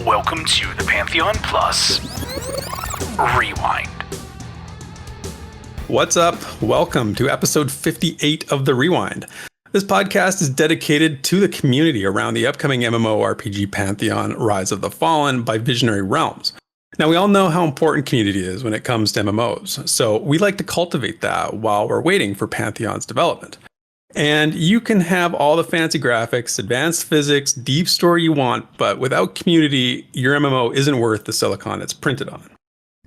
Welcome to the Pantheon Plus Rewind. What's up? Welcome to episode 58 of The Rewind. This podcast is dedicated to the community around the upcoming MMORPG Pantheon Rise of the Fallen by Visionary Realms. Now, we all know how important community is when it comes to MMOs, so we like to cultivate that while we're waiting for Pantheon's development. And you can have all the fancy graphics, advanced physics, deep story you want, but without community, your MMO isn't worth the silicon it's printed on.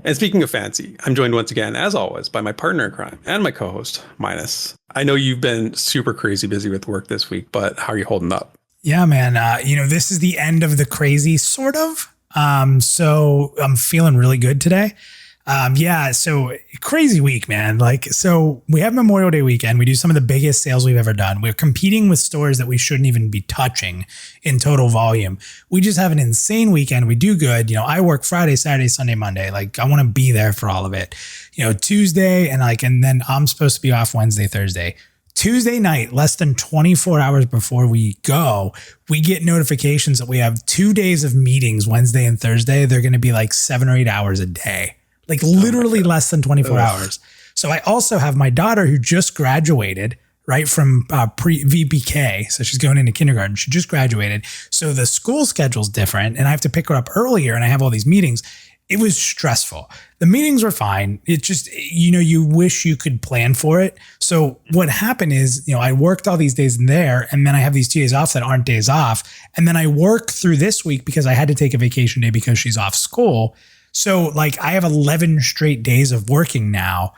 And speaking of fancy, I'm joined once again, as always, by my partner in crime and my co-host, Minus. I know you've been super crazy busy with work this week, but how are you holding up? Yeah, man. This is the end of the crazy, sort of. So I'm feeling really good today. So crazy week, man. So we have Memorial Day weekend. We do some of the biggest sales we've ever done. We're competing with stores that we shouldn't even be touching in total volume. We just have an insane weekend. We do good. I work Friday, Saturday, Sunday, Monday. I want to be there for all of it. Tuesday and then I'm supposed to be off Wednesday, Thursday. Tuesday night, less than 24 hours before we go, we get notifications that we have 2 days of meetings, Wednesday and Thursday. They're going to be 7 or 8 hours a day. Literally less than 24 hours. So I also have my daughter who just graduated, right, from pre-VPK. So she's going into kindergarten. She just graduated. So the school schedule's different and I have to pick her up earlier and I have all these meetings. It was stressful. The meetings were fine. It just, you wish you could plan for it. So what happened is, I worked all these days in there and then I have these 2 days off that aren't days off. And then I work through this week because I had to take a vacation day because she's off school. So I have 11 straight days of working now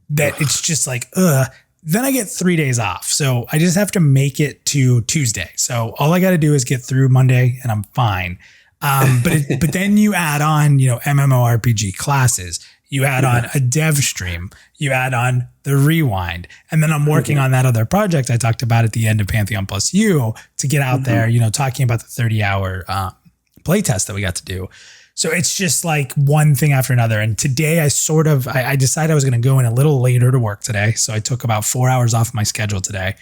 that it's just Then I get 3 days off. So I just have to make it to Tuesday. So all I got to do is get through Monday and I'm fine. But then you add on, MMORPG classes, you add on a dev stream, you add on the rewind. And then I'm working on that other project I talked about at the end of Pantheon Plus U to get out there, talking about the 30-hour playtest that we got to do. So it's just one thing after another. And today I decided I was going to go in a little later to work today. So I took about 4 hours off my schedule today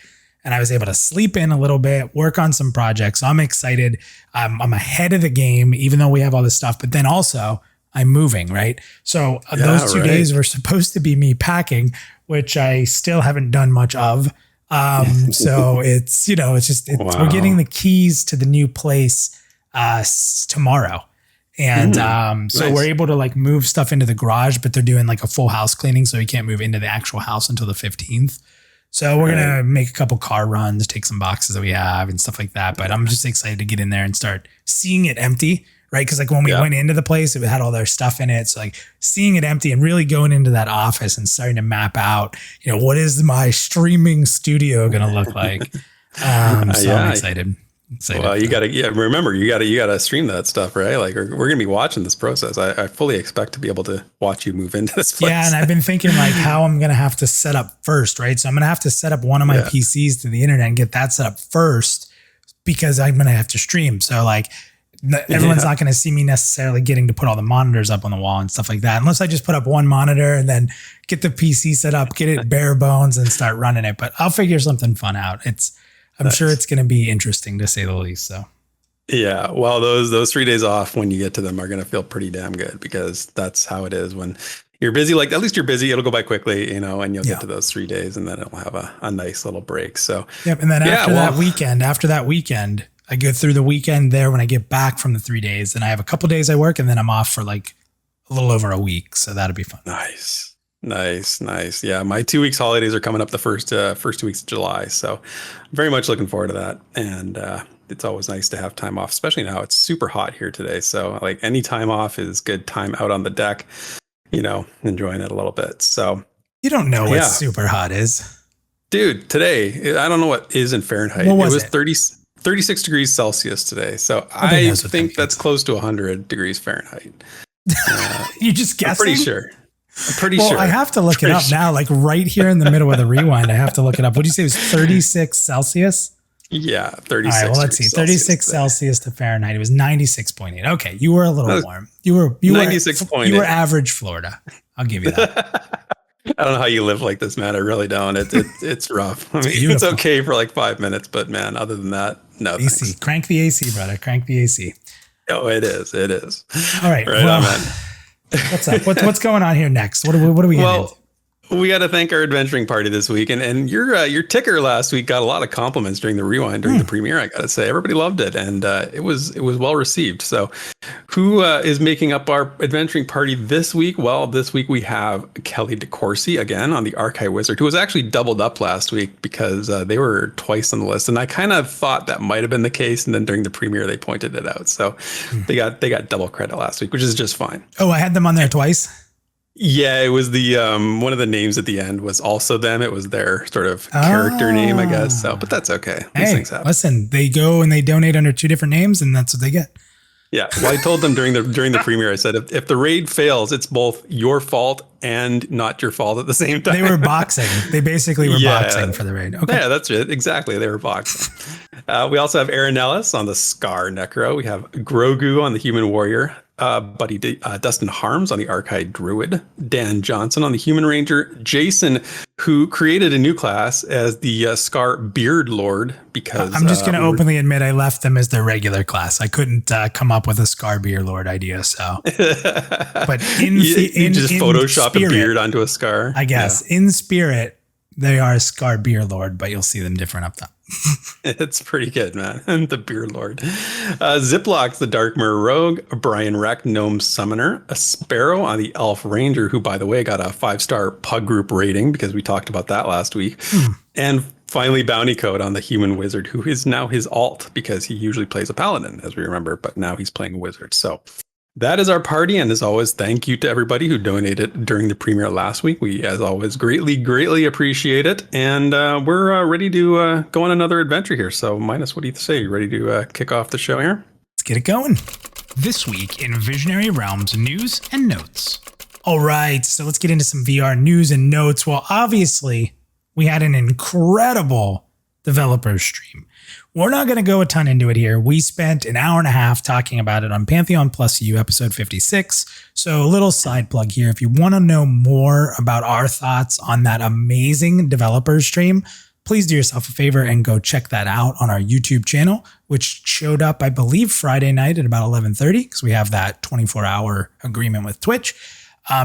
and I was able to sleep in a little bit, work on some projects. So I'm excited. I'm ahead of the game, even though we have all this stuff, but then also I'm moving, right? So those 2 days were supposed to be me packing, which I still haven't done much of. So we're getting the keys to the new place tomorrow. And so we're able to move stuff into the garage, but they're doing a full house cleaning. So we can't move into the actual house until the 15th. So we're going to make a couple car runs, take some boxes that we have and stuff like that. But I'm just excited to get in there and start seeing it empty, right? Because when we went into the place, it had all their stuff in it. So seeing it empty and really going into that office and starting to map out, what is my streaming studio going to look like? I'm excited. Well, you got to remember, you got to stream that stuff, right? We're going to be watching this process. I fully expect to be able to watch you move into this place. Yeah, and I've been thinking how I'm going to have to set up first, right? So I'm going to have to set up one of my PCs to the internet and get that set up first because I'm going to have to stream. So everyone's not going to see me necessarily getting to put all the monitors up on the wall and stuff like that, unless I just put up one monitor and then get the PC set up, get it bare bones and start running it. But I'll figure something fun out. I'm sure it's going to be interesting to say the least. So, yeah, well, those 3 days off when you get to them are going to feel pretty damn good because that's how it is when you're busy. At least you're busy. It'll go by quickly, and you'll get to those 3 days and then it'll have a nice little break. So, yep. And then after that weekend, I go through the weekend there when I get back from the 3 days and I have a couple days I work and then I'm off for a little over a week. So that'll be fun. Nice. Yeah, my 2 weeks holidays are coming up the first 2 weeks of July. So I'm very much looking forward to that. And it's always nice to have time off, especially now it's super hot here today. So any time off is good time out on the deck, enjoying it a little bit. So you don't know what super hot is. Dude, today, I don't know what is in Fahrenheit. It was 36 degrees Celsius today. So I think that's close to 100 degrees Fahrenheit. You just guessing? I'm pretty sure. I have to look it up now, right here in the middle of the rewind. I have to look it up. What did you say? It was 36 Celsius? Yeah, 36. All right, well, let's see. 36 Celsius to Fahrenheit. It was 96.8. Okay, you were a little warm. You were 96.8. You were average Florida. I'll give you that. I don't know how you live like this, man. I really don't. It's rough. I mean, it's okay for 5 minutes, but man, other than that, no. AC. Thanks. Crank the AC, brother. Crank the AC. Oh, it is. It is. All right. Right Well, on, man. what's up? What's going on here next? What do we get into? We got to thank our adventuring party this week, and your ticker last week got a lot of compliments during the rewind during the premiere. I got to say, everybody loved it, and it was well received. So, who is making up our adventuring party this week? Well, this week we have Kelly DeCourcy again on the Archive Wizard, who was actually doubled up last week because they were twice on the list, and I kind of thought that might have been the case, and then during the premiere they pointed it out. So they got double credit last week, which is just fine. Oh, I had them on there twice. Yeah, it was the one of the names at the end was also them. It was their sort of character name, I guess. So, but that's okay. These things happen. Listen, they go and they donate under two different names, and that's what they get. Yeah. Well, I told them during the premiere, I said, if the raid fails, it's both your fault and not your fault at the same time. They were boxing. They basically were boxing for the raid. Okay. Yeah, that's it. Exactly. They were boxing. We also have Aaron Ellis on the Scar Necro. We have Grogu on the Human Warrior. Dustin Harms on the Archive Druid, Dan Johnson on the Human Ranger, Jason, who created a new class as the Scar Beard Lord because I'm just going to openly admit I left them as their regular class. I couldn't come up with a Scar Beard Lord idea, so. But you just Photoshop a beard onto a scar. I guess in spirit they are a Scar Beard Lord, but you'll see them different up top. It's pretty good, man. The Beard Lord. Ziplock's the Dark Mirror Rogue, Brian Reck, Gnome Summoner, a Sparrow on the Elf Ranger, who, by the way, got a 5-star Pug Group rating because we talked about that last week. And finally, Bounty Code on the Human Wizard, who is now his alt because he usually plays a Paladin, as we remember, but now he's playing a Wizard. So that is our party. And as always, thank you to everybody who donated during the premiere last week. We, as always, greatly appreciate it. And we're ready to go on another adventure here. So, Minus, what do you say? You ready to kick off the show here? Let's get it going. This week in Visionary Realms news and notes. All right. So let's get into some VR news and notes. Well, obviously, we had an incredible developer stream. We're not going to go a ton into it here. We spent an hour and a half talking about it on Pantheon Plus U episode 56. So a little side plug here. If you want to know more about our thoughts on that amazing developer stream, please do yourself a favor and go check that out on our YouTube channel, which showed up, I believe, Friday night at about 11:30 because we have that 24-hour agreement with Twitch.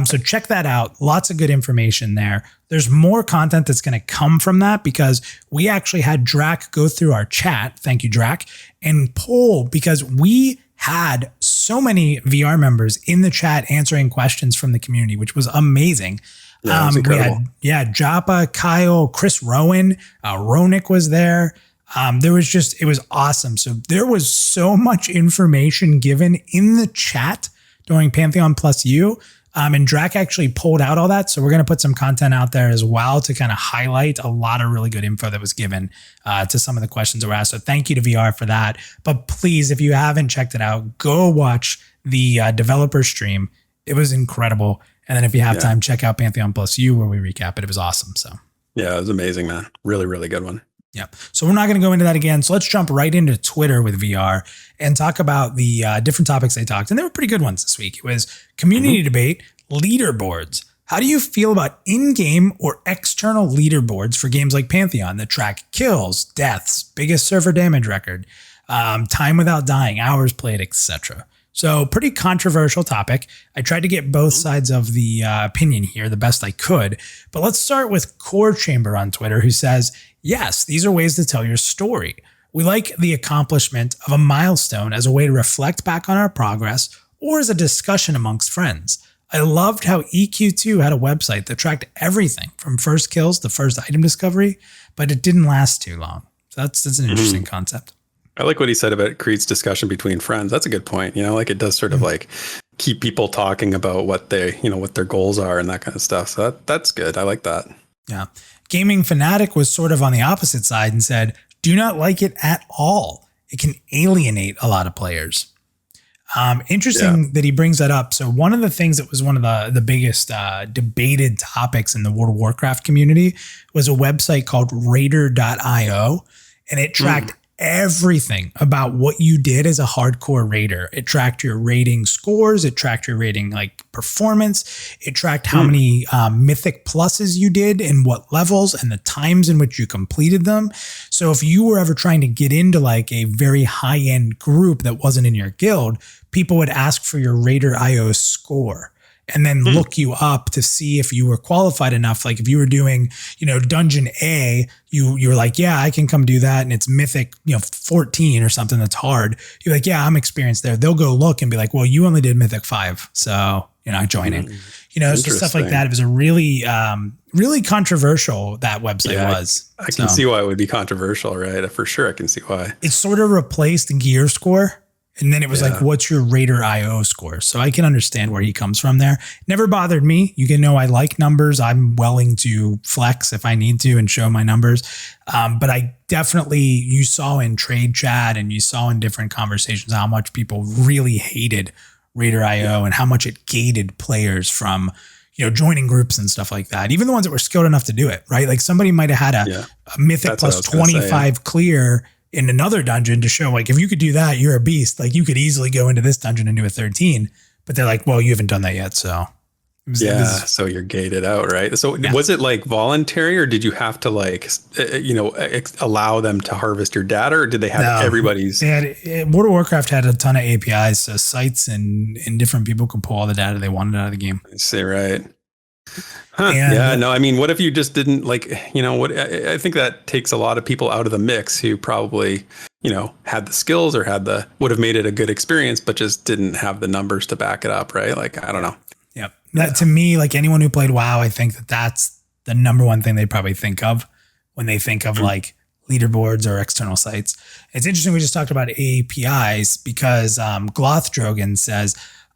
So check that out. Lots of good information there. There's more content that's going to come from that because we actually had Drac go through our chat. Thank you, Drac, and poll because we had so many VR members in the chat answering questions from the community, which was amazing. Yeah, it was incredible. We had Japa, Kyle, Chris Rowan, Ronick was there. It was awesome. So there was so much information given in the chat during Pantheon Plus U. And Drac actually pulled out all that. So we're going to put some content out there as well to kind of highlight a lot of really good info that was given to some of the questions that were asked. So thank you to VR for that. But please, if you haven't checked it out, go watch the developer stream. It was incredible. And then if you have time, check out Pantheon Plus U where we recap it. It was awesome. So yeah, it was amazing, man. Really good one. Yeah. So we're not going to go into that again. So let's jump right into Twitter with VR and talk about the different topics they talked. And they were pretty good ones this week. It was community debate, leaderboards. How do you feel about in-game or external leaderboards for games like Pantheon that track kills, deaths, biggest server damage record, time without dying, hours played, etc.? So pretty controversial topic. I tried to get both sides of the opinion here the best I could. But let's start with Core Chamber on Twitter, who says, yes, these are ways to tell your story. We like the accomplishment of a milestone as a way to reflect back on our progress or as a discussion amongst friends. I loved how EQ2 had a website that tracked everything from first kills to first item discovery, but it didn't last too long. So that's an interesting concept. I like what he said about it creates discussion between friends. That's a good point. Like it does sort of like keep people talking about what what their goals are and that kind of stuff. So that's good. I like that. Yeah. Gaming Fanatic was sort of on the opposite side and said, do not like it at all. It can alienate a lot of players. Interesting that he brings that up. So one of the things that was one of the biggest debated topics in the World of Warcraft community was a website called Raider.io, and it tracked everything about what you did as a hardcore raider. It tracked your rating scores. It tracked your rating like performance. It tracked how many mythic pluses you did and what levels and the times in which you completed them. So if you were ever trying to get into like a very high end group that wasn't in your guild, people would ask for your Raider IO score and then look you up to see if you were qualified enough. Like if you were doing, Dungeon A, you were like, yeah, I can come do that. And it's mythic, 14 or something that's hard. You're like, yeah, I'm experienced there. They'll go look and be like, well, you only did mythic 5. So you're not joining, so stuff like that. It was a really, really controversial, that website was. I can see why it would be controversial, right? For sure. I can see why. It sort of replaced the gear score. And then it was like, what's your Raider IO score? So I can understand where he comes from there. Never bothered me. You can know I like numbers. I'm willing to flex if I need to and show my numbers. But I definitely, you saw in trade chat and you saw in different conversations how much people really hated Raider IO and how much it gated players from, joining groups and stuff like that. Even the ones that were skilled enough to do it, right? Like somebody might have had a mythic plus 25 clear in another dungeon to show like, if you could do that, you're a beast. Like you could easily go into this dungeon and do a 13, but they're like, well, you haven't done that yet. So so you're gated out, right? So was it like voluntary or did you have to like, allow them to harvest your data or did they have everybody's? World of Warcraft had a ton of APIs, so sites and different people could pull all the data they wanted out of the game. I see, right. I mean, what if you just didn't like, I think that takes a lot of people out of the mix who probably, had the skills or would have made it a good experience, but just didn't have the numbers to back it up. Right. Like, I don't know. Yep. That to me, like anyone who played WoW, I think that's the number one thing they probably think of when they think of like leaderboards or external sites. It's interesting. We just talked about APIs because Gloth Drogan says,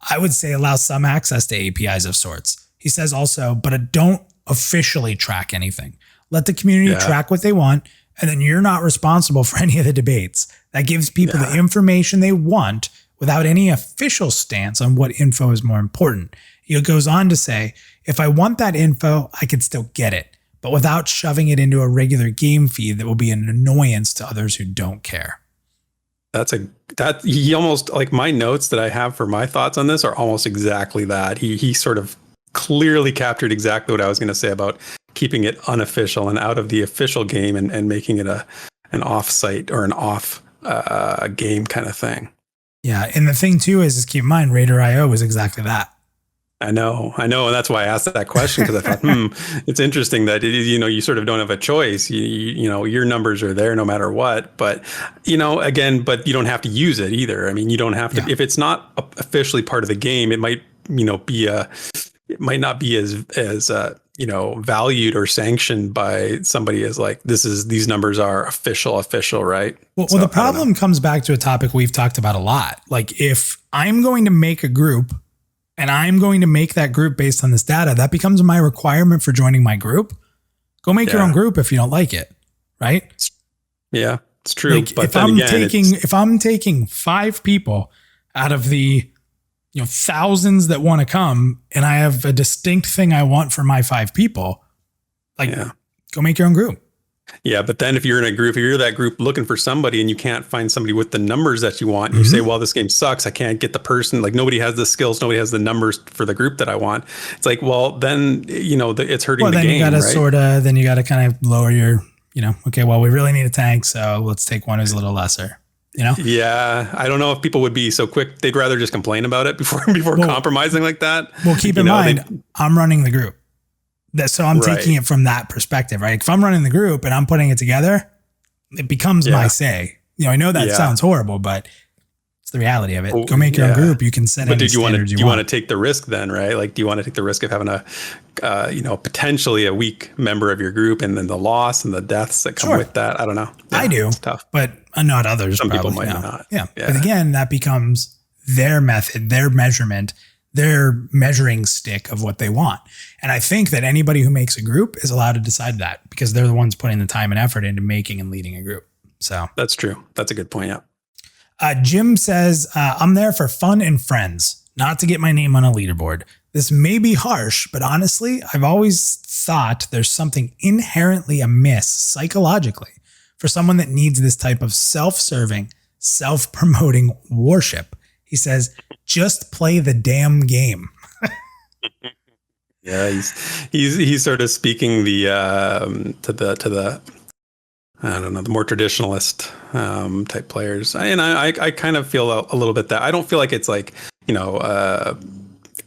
I would say allow some access to APIs of sorts. He says also, but don't officially track anything. Let the community track what they want, and then you're not responsible for any of the debates. That gives people the information they want without any official stance on what info is more important. He goes on to say, if I want that info, I can still get it, but without shoving it into a regular game feed that will be an annoyance to others who don't care. He almost like my notes that I have for my thoughts on this are almost exactly that. He sort of clearly captured exactly what I was going to say about keeping it unofficial and out of the official game and making it an off-site or an off game kind of thing. Yeah. And the thing too is keep in mind, Raider IO was exactly that. I know. And that's why I asked that question, because I thought, it's interesting that you sort of don't have a choice. Your numbers are there no matter what, but but you don't have to use it either. I mean, you don't have to, if it's not officially part of the game, it might, it might not be as valued or sanctioned by somebody as like, these numbers are official, right? Well, the problem comes back to a topic we've talked about a lot. Like if I'm going to make a group and I'm going to make that group based on this data, that becomes my requirement for joining my group. Go make your own group if you don't like it. Right. Yeah, it's true. Like but if I'm taking 5 people out of the thousands that want to come and I have a distinct thing I want for my 5 people, go make your own group. Yeah. But then if you're in a group, if you're that group looking for somebody and you can't find somebody with the numbers that you want, you say, well, this game sucks. I can't get the person, like nobody has the skills. Nobody has the numbers for the group that I want. It's like, well, then, it's hurting the game. Then you got to then you got to kind of lower your, okay, well, we really need a tank. So let's take one who's a little lesser. Yeah, I don't know if people would be so quick. They'd rather just complain about it before compromising like that. Well, keep in mind, I'm running the group. So I'm taking it from that perspective, right? If I'm running the group and I'm putting it together, it becomes my say. I know that sounds horrible, but it's the reality of it. Go make your own group. You can set any standards you want. Do you want to take the risk then, right? Like, do you want to take the risk of having potentially a weak member of your group and then the loss and the deaths that come with that? I don't know. I do. It's tough. But not others. Some people might not. Yeah. But again, that becomes their method, their measurement, their measuring stick of what they want. And I think that anybody who makes a group is allowed to decide that because they're the ones putting the time and effort into making and leading a group. So that's true. That's a good point. Yeah. Jim says, I'm there for fun and friends, not to get my name on a leaderboard. This may be harsh, but honestly, I've always thought there's something inherently amiss psychologically For someone that needs this type of self-serving, self-promoting worship, he says, just play the damn game. Yeah, he's sort of speaking the to the I don't know, the more traditionalist type players, and I kind of feel a little bit that I don't feel like it's like, you know,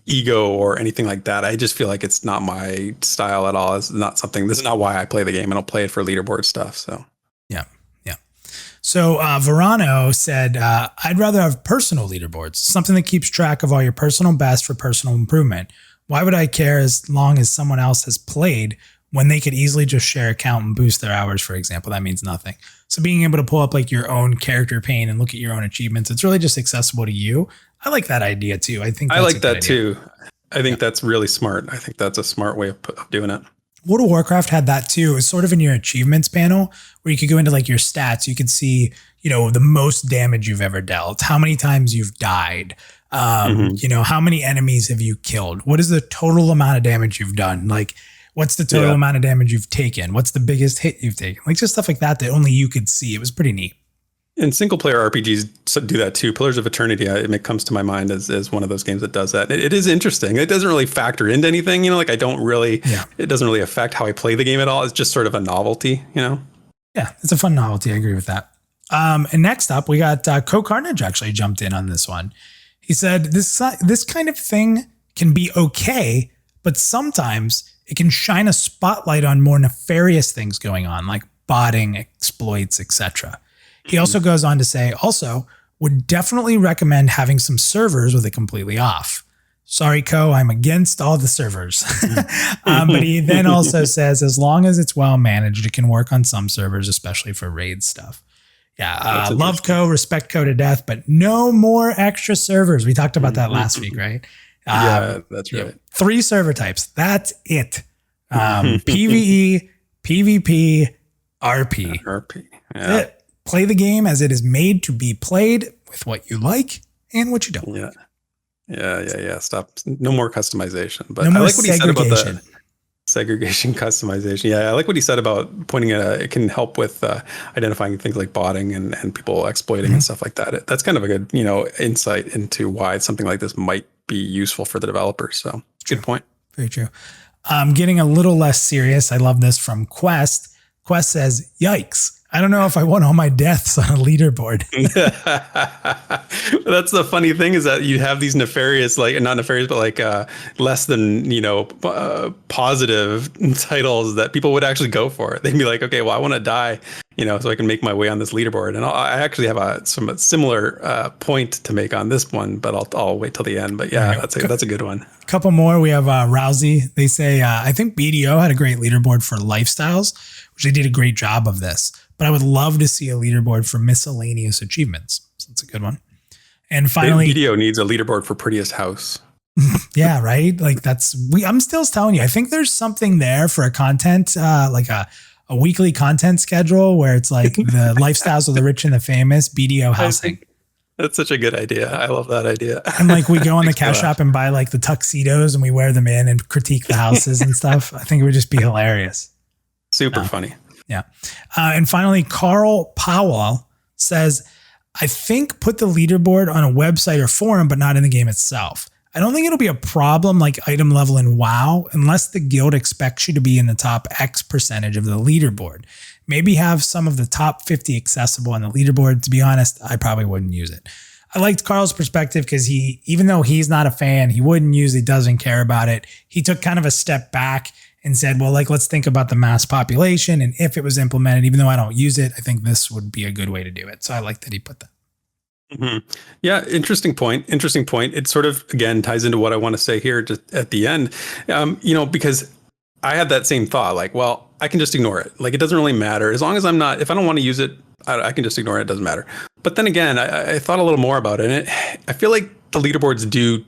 ego or anything like that. I just feel like it's not my style at all. It's not something. This is not why I play the game. I don't play it for leaderboard stuff. So yeah. So Verano said, I'd rather have personal leaderboards, something that keeps track of all your personal best for personal improvement. Why would I care as long as someone else has played when they could easily just share account and boost their hours, for example? That means nothing. So being able to pull up like your own character pane and look at your own achievements, it's really just accessible to you. I like that idea too. I think I like that too. I think that's really smart. I think that's a smart way of doing it. World of Warcraft had that too. It's sort of in your achievements panel where you could go into like your stats. You could see, you know, the most damage you've ever dealt, how many times you've died, you know, how many enemies have you killed? What is the total amount of damage you've done? Like, what's the total amount of damage you've taken? What's the biggest hit you've taken? Like just stuff like that only you could see. It was pretty neat. And single player RPGs do that too. Pillars of Eternity, it comes to my mind as one of those games that does that. It is interesting. It doesn't really factor into anything, you know, like it doesn't really affect how I play the game at all. It's just sort of a novelty, you know? Yeah, it's a fun novelty. I agree with that. And next up, we got Co Carnage actually jumped in on this one. He said, this kind of thing can be okay, but sometimes it can shine a spotlight on more nefarious things going on, like botting, exploits, etc. He also goes on to say, also, would definitely recommend having some servers with it completely off. Sorry, Co, I'm against all the servers. But he then also says, as long as it's well managed, it can work on some servers, especially for raid stuff. Yeah, love Co, respect Co to death, but no more extra servers. We talked about that last week, right? Yeah, that's right. 3 server types. That's it. PvE, PvP, RP. RP. Yeah. That's it. Play the game as it is made to be played with what you like and what you don't. Yeah. Stop. No more customization. But no I like what he said about the segregation. customization. Yeah, I like what he said about pointing at it can help with identifying things like botting and people exploiting and stuff like that. That's kind of a good, you know, insight into why something like this might be useful for the developers. So good point. Very true. Getting a little less serious. I love this from Quest. Quest says, yikes. I don't know if I want all my deaths on a leaderboard. That's the funny thing is that you have these nefarious, like not nefarious, but like less than, you know, positive titles that people would actually go for. They'd be like, okay, well, I want to die, you know, so I can make my way on this leaderboard. And I actually have a similar point to make on this one, but I'll wait till the end. But yeah, that's a good one. A couple more. We have Rousey. They say, I think BDO had a great leaderboard for lifestyles, which they did a great job of this. But I would love to see a leaderboard for miscellaneous achievements. So that's a good one. And finally, video needs a leaderboard for prettiest house. Yeah, right. Like I'm still telling you, I think there's something there for a content, like a weekly content schedule where it's like the lifestyles of the rich and the famous, BDO housing. That's such a good idea. I love that idea. And like we go on the cash shop and buy like the tuxedos and we wear them in and critique the houses and stuff. I think it would just be hilarious. Super funny. Yeah. And finally, Carl Powell says, I think put the leaderboard on a website or forum, but not in the game itself. I don't think it'll be a problem like item level in WoW unless the guild expects you to be in the top X percentage of the leaderboard. Maybe have some of the top 50 accessible on the leaderboard. To be honest, I probably wouldn't use it. I liked Carl's perspective because even though he's not a fan, he wouldn't use it, doesn't care about it. He took kind of a step back and said, well, like, let's think about the mass population. And if it was implemented, even though I don't use it, I think this would be a good way to do it. So I like that he put that. Mm-hmm. Yeah. Interesting point. It sort of, again, ties into what I want to say here just at the end, you know, because I had that same thought, like, well, I can just ignore it. Like, it doesn't really matter as long as if I don't want to use it, I can just ignore it. It doesn't matter. But then again, I thought a little more about it, and I feel like the leaderboards do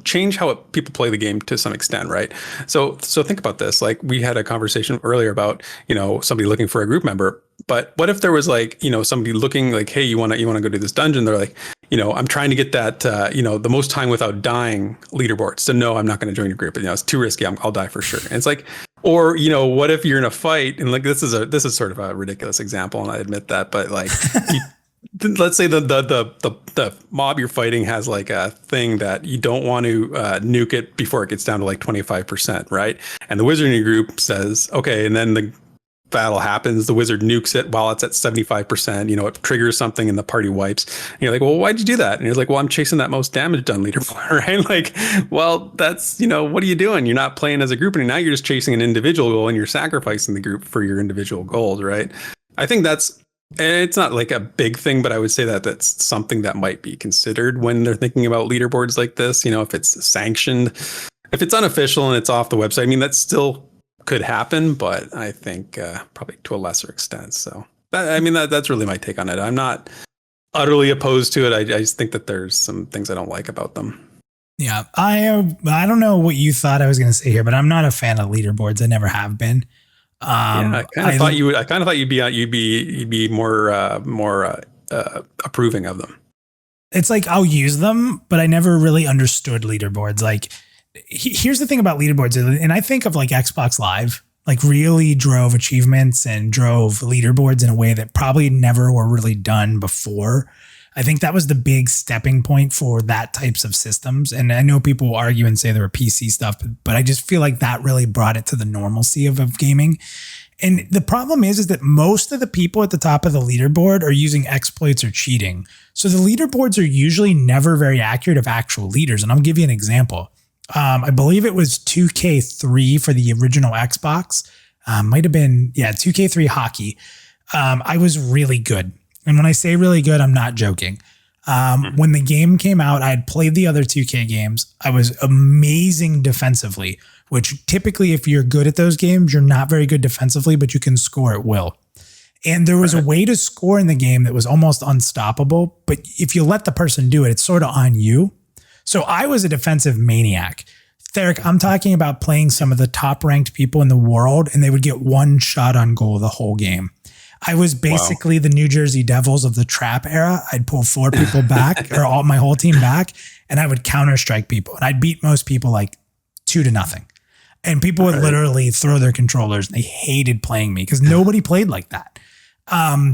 change how people play the game to some extent, right? So think about this. Like, we had a conversation earlier about, you know, somebody looking for a group member. But what if there was like, you know, somebody looking like, hey, you want to go do this dungeon? They're like, you know, I'm trying to get that, you know, the most time without dying leaderboard. So no, I'm not going to join your group. You know, it's too risky. I'll die for sure. And it's like, Or, what if you're in a fight and like this is sort of a ridiculous example, and I admit that, but like let's say the mob you're fighting has like a thing that you don't want to nuke it before it gets down to like 25%, right? And the wizard in your group says, okay, and then the battle happens, the wizard nukes it while it's at 75%, it triggers something and the party wipes. And you're like, well, why'd you do that? And he's like, well, I'm chasing that most damage done leaderboard, right? Like, well, that's, what are you doing? You're not playing as a group, and now you're just chasing an individual goal and you're sacrificing the group for your individual goals, right? I think it's not like a big thing, but I would say that that's something that might be considered when they're thinking about leaderboards like this. If it's sanctioned, if it's unofficial and it's off the website, I mean, that still could happen, but I think probably to a lesser extent. So that's really my take on it. I'm not utterly opposed to it. I just think that there's some things I don't like about them. Yeah, I don't know what you thought I was going to say here, but I'm not a fan of leaderboards. I never have been. I kind of thought you'd be more approving of them. It's like I'll use them, but I never really understood leaderboards. Like, here's the thing about leaderboards, and I think of like Xbox Live, like really drove achievements and drove leaderboards in a way that probably never were really done before. I think that was the big stepping point for that types of systems. And I know people will argue and say there were PC stuff, but I just feel like that really brought it to the normalcy of gaming. And the problem is that most of the people at the top of the leaderboard are using exploits or cheating. So the leaderboards are usually never very accurate of actual leaders. And I'll give you an example. I believe it was 2K3 for the original Xbox. Might have been, 2K3 hockey. I was really good. And when I say really good, I'm not joking. When the game came out, I had played the other 2K games. I was amazing defensively, which typically if you're good at those games, you're not very good defensively, but you can score at will. And there was a way to score in the game that was almost unstoppable. But if you let the person do it, it's sort of on you. So I was a defensive maniac. Theric, I'm talking about playing some of the top ranked people in the world, and they would get one shot on goal the whole game. I was basically the New Jersey Devils of the trap era. I'd pull 4 people back or my whole team back, and I would counter strike people. And I'd beat most people like 2-0. And people would literally throw their controllers. And they hated playing me because nobody played like that.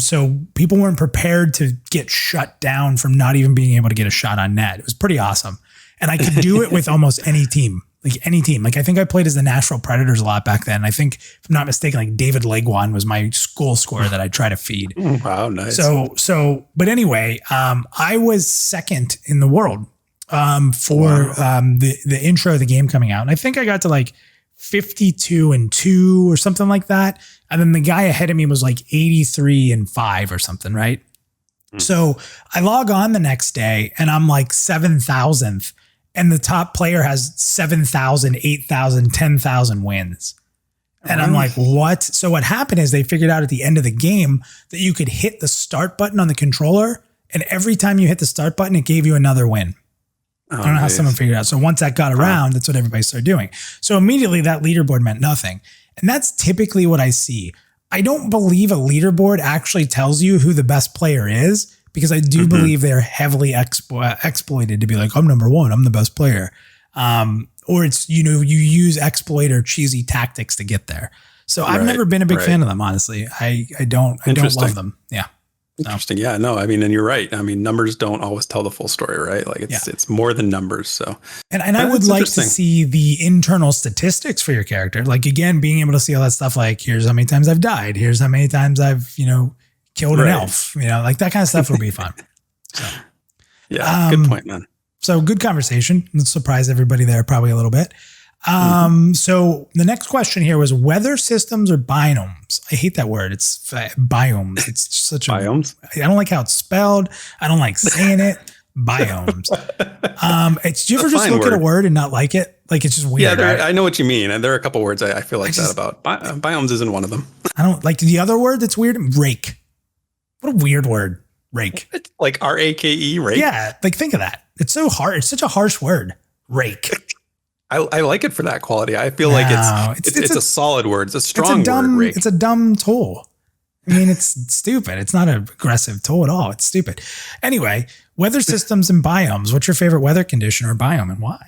So people weren't prepared to get shut down from not even being able to get a shot on net. It was pretty awesome. And I could do it with almost any team. Like any team. Like I think I played as the Nashville Predators a lot back then. I think, if I'm not mistaken, like David Legwan was my goal scorer that I try to feed. Wow, nice. But anyway, I was second in the world for the intro of the game coming out. And I think I got to like 52-2 or something like that. And then the guy ahead of me was like 83-5 or something, right? So I log on the next day and I'm like 7,000th. And the top player has 7,000, 8,000, 10,000 wins. And I'm like, what? So what happened is they figured out at the end of the game that you could hit the start button on the controller. And every time you hit the start button, it gave you another win. I don't know how someone figured it out. So once that got around, that's what everybody started doing. So immediately that leaderboard meant nothing. And that's typically what I see. I don't believe a leaderboard actually tells you who the best player is, because I do believe they're heavily exploited to be like, I'm number one, I'm the best player. Or it's, you use exploit or cheesy tactics to get there. So I've never been a big fan of them, honestly. I don't love them. Yeah. Interesting. Yeah, no, I mean, and you're right. I mean, numbers don't always tell the full story, right? Like it's more than numbers. So, and I would like to see the internal statistics for your character. Like, again, being able to see all that stuff. Like, here's how many times I've died. Here's how many times I've, killed an elf, like that kind of stuff would be fun. So, yeah, good point, man. So good conversation. Let's surprise everybody there probably a little bit. So the next question here was weather systems or biomes. I hate that word. It's biomes. It's such a biomes. I don't like how it's spelled. I don't like saying it. Biomes. Do you ever just look at a word and not like it? Like it's just weird. Yeah, right? I know what you mean. And there are a couple words I feel like that about. Biomes isn't one of them. I don't like the other word that's weird. Rake. What a weird word. Rake. It's like RAKE, rake. Yeah, like think of that. It's so hard. It's such a harsh word. Rake. I like it for that quality. I feel like it's a solid word. It's a strong word. Rake. It's a dumb tool. I mean, it's stupid. It's not an aggressive tool at all. It's stupid. Anyway, weather systems and biomes. What's your favorite weather condition or biome and why?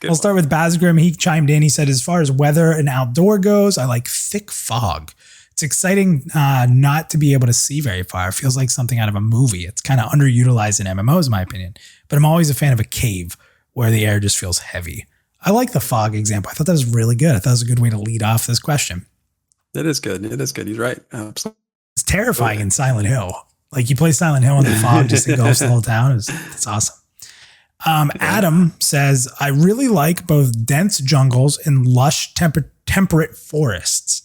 We'll start with Basgrim. He chimed in. He said, as far as weather and outdoor goes, I like thick fog. It's exciting not to be able to see very far. It feels like something out of a movie. It's kind of underutilized in MMOs, in my opinion. But I'm always a fan of a cave where the air just feels heavy. I like the fog example. I thought that was really good. I thought it was a good way to lead off this question. It is good. It is good. He's right. Absolutely. It's terrifying in Silent Hill. Like you play Silent Hill and the fog just engulfs the whole town. It's awesome. Adam says, I really like both dense jungles and lush temperate forests.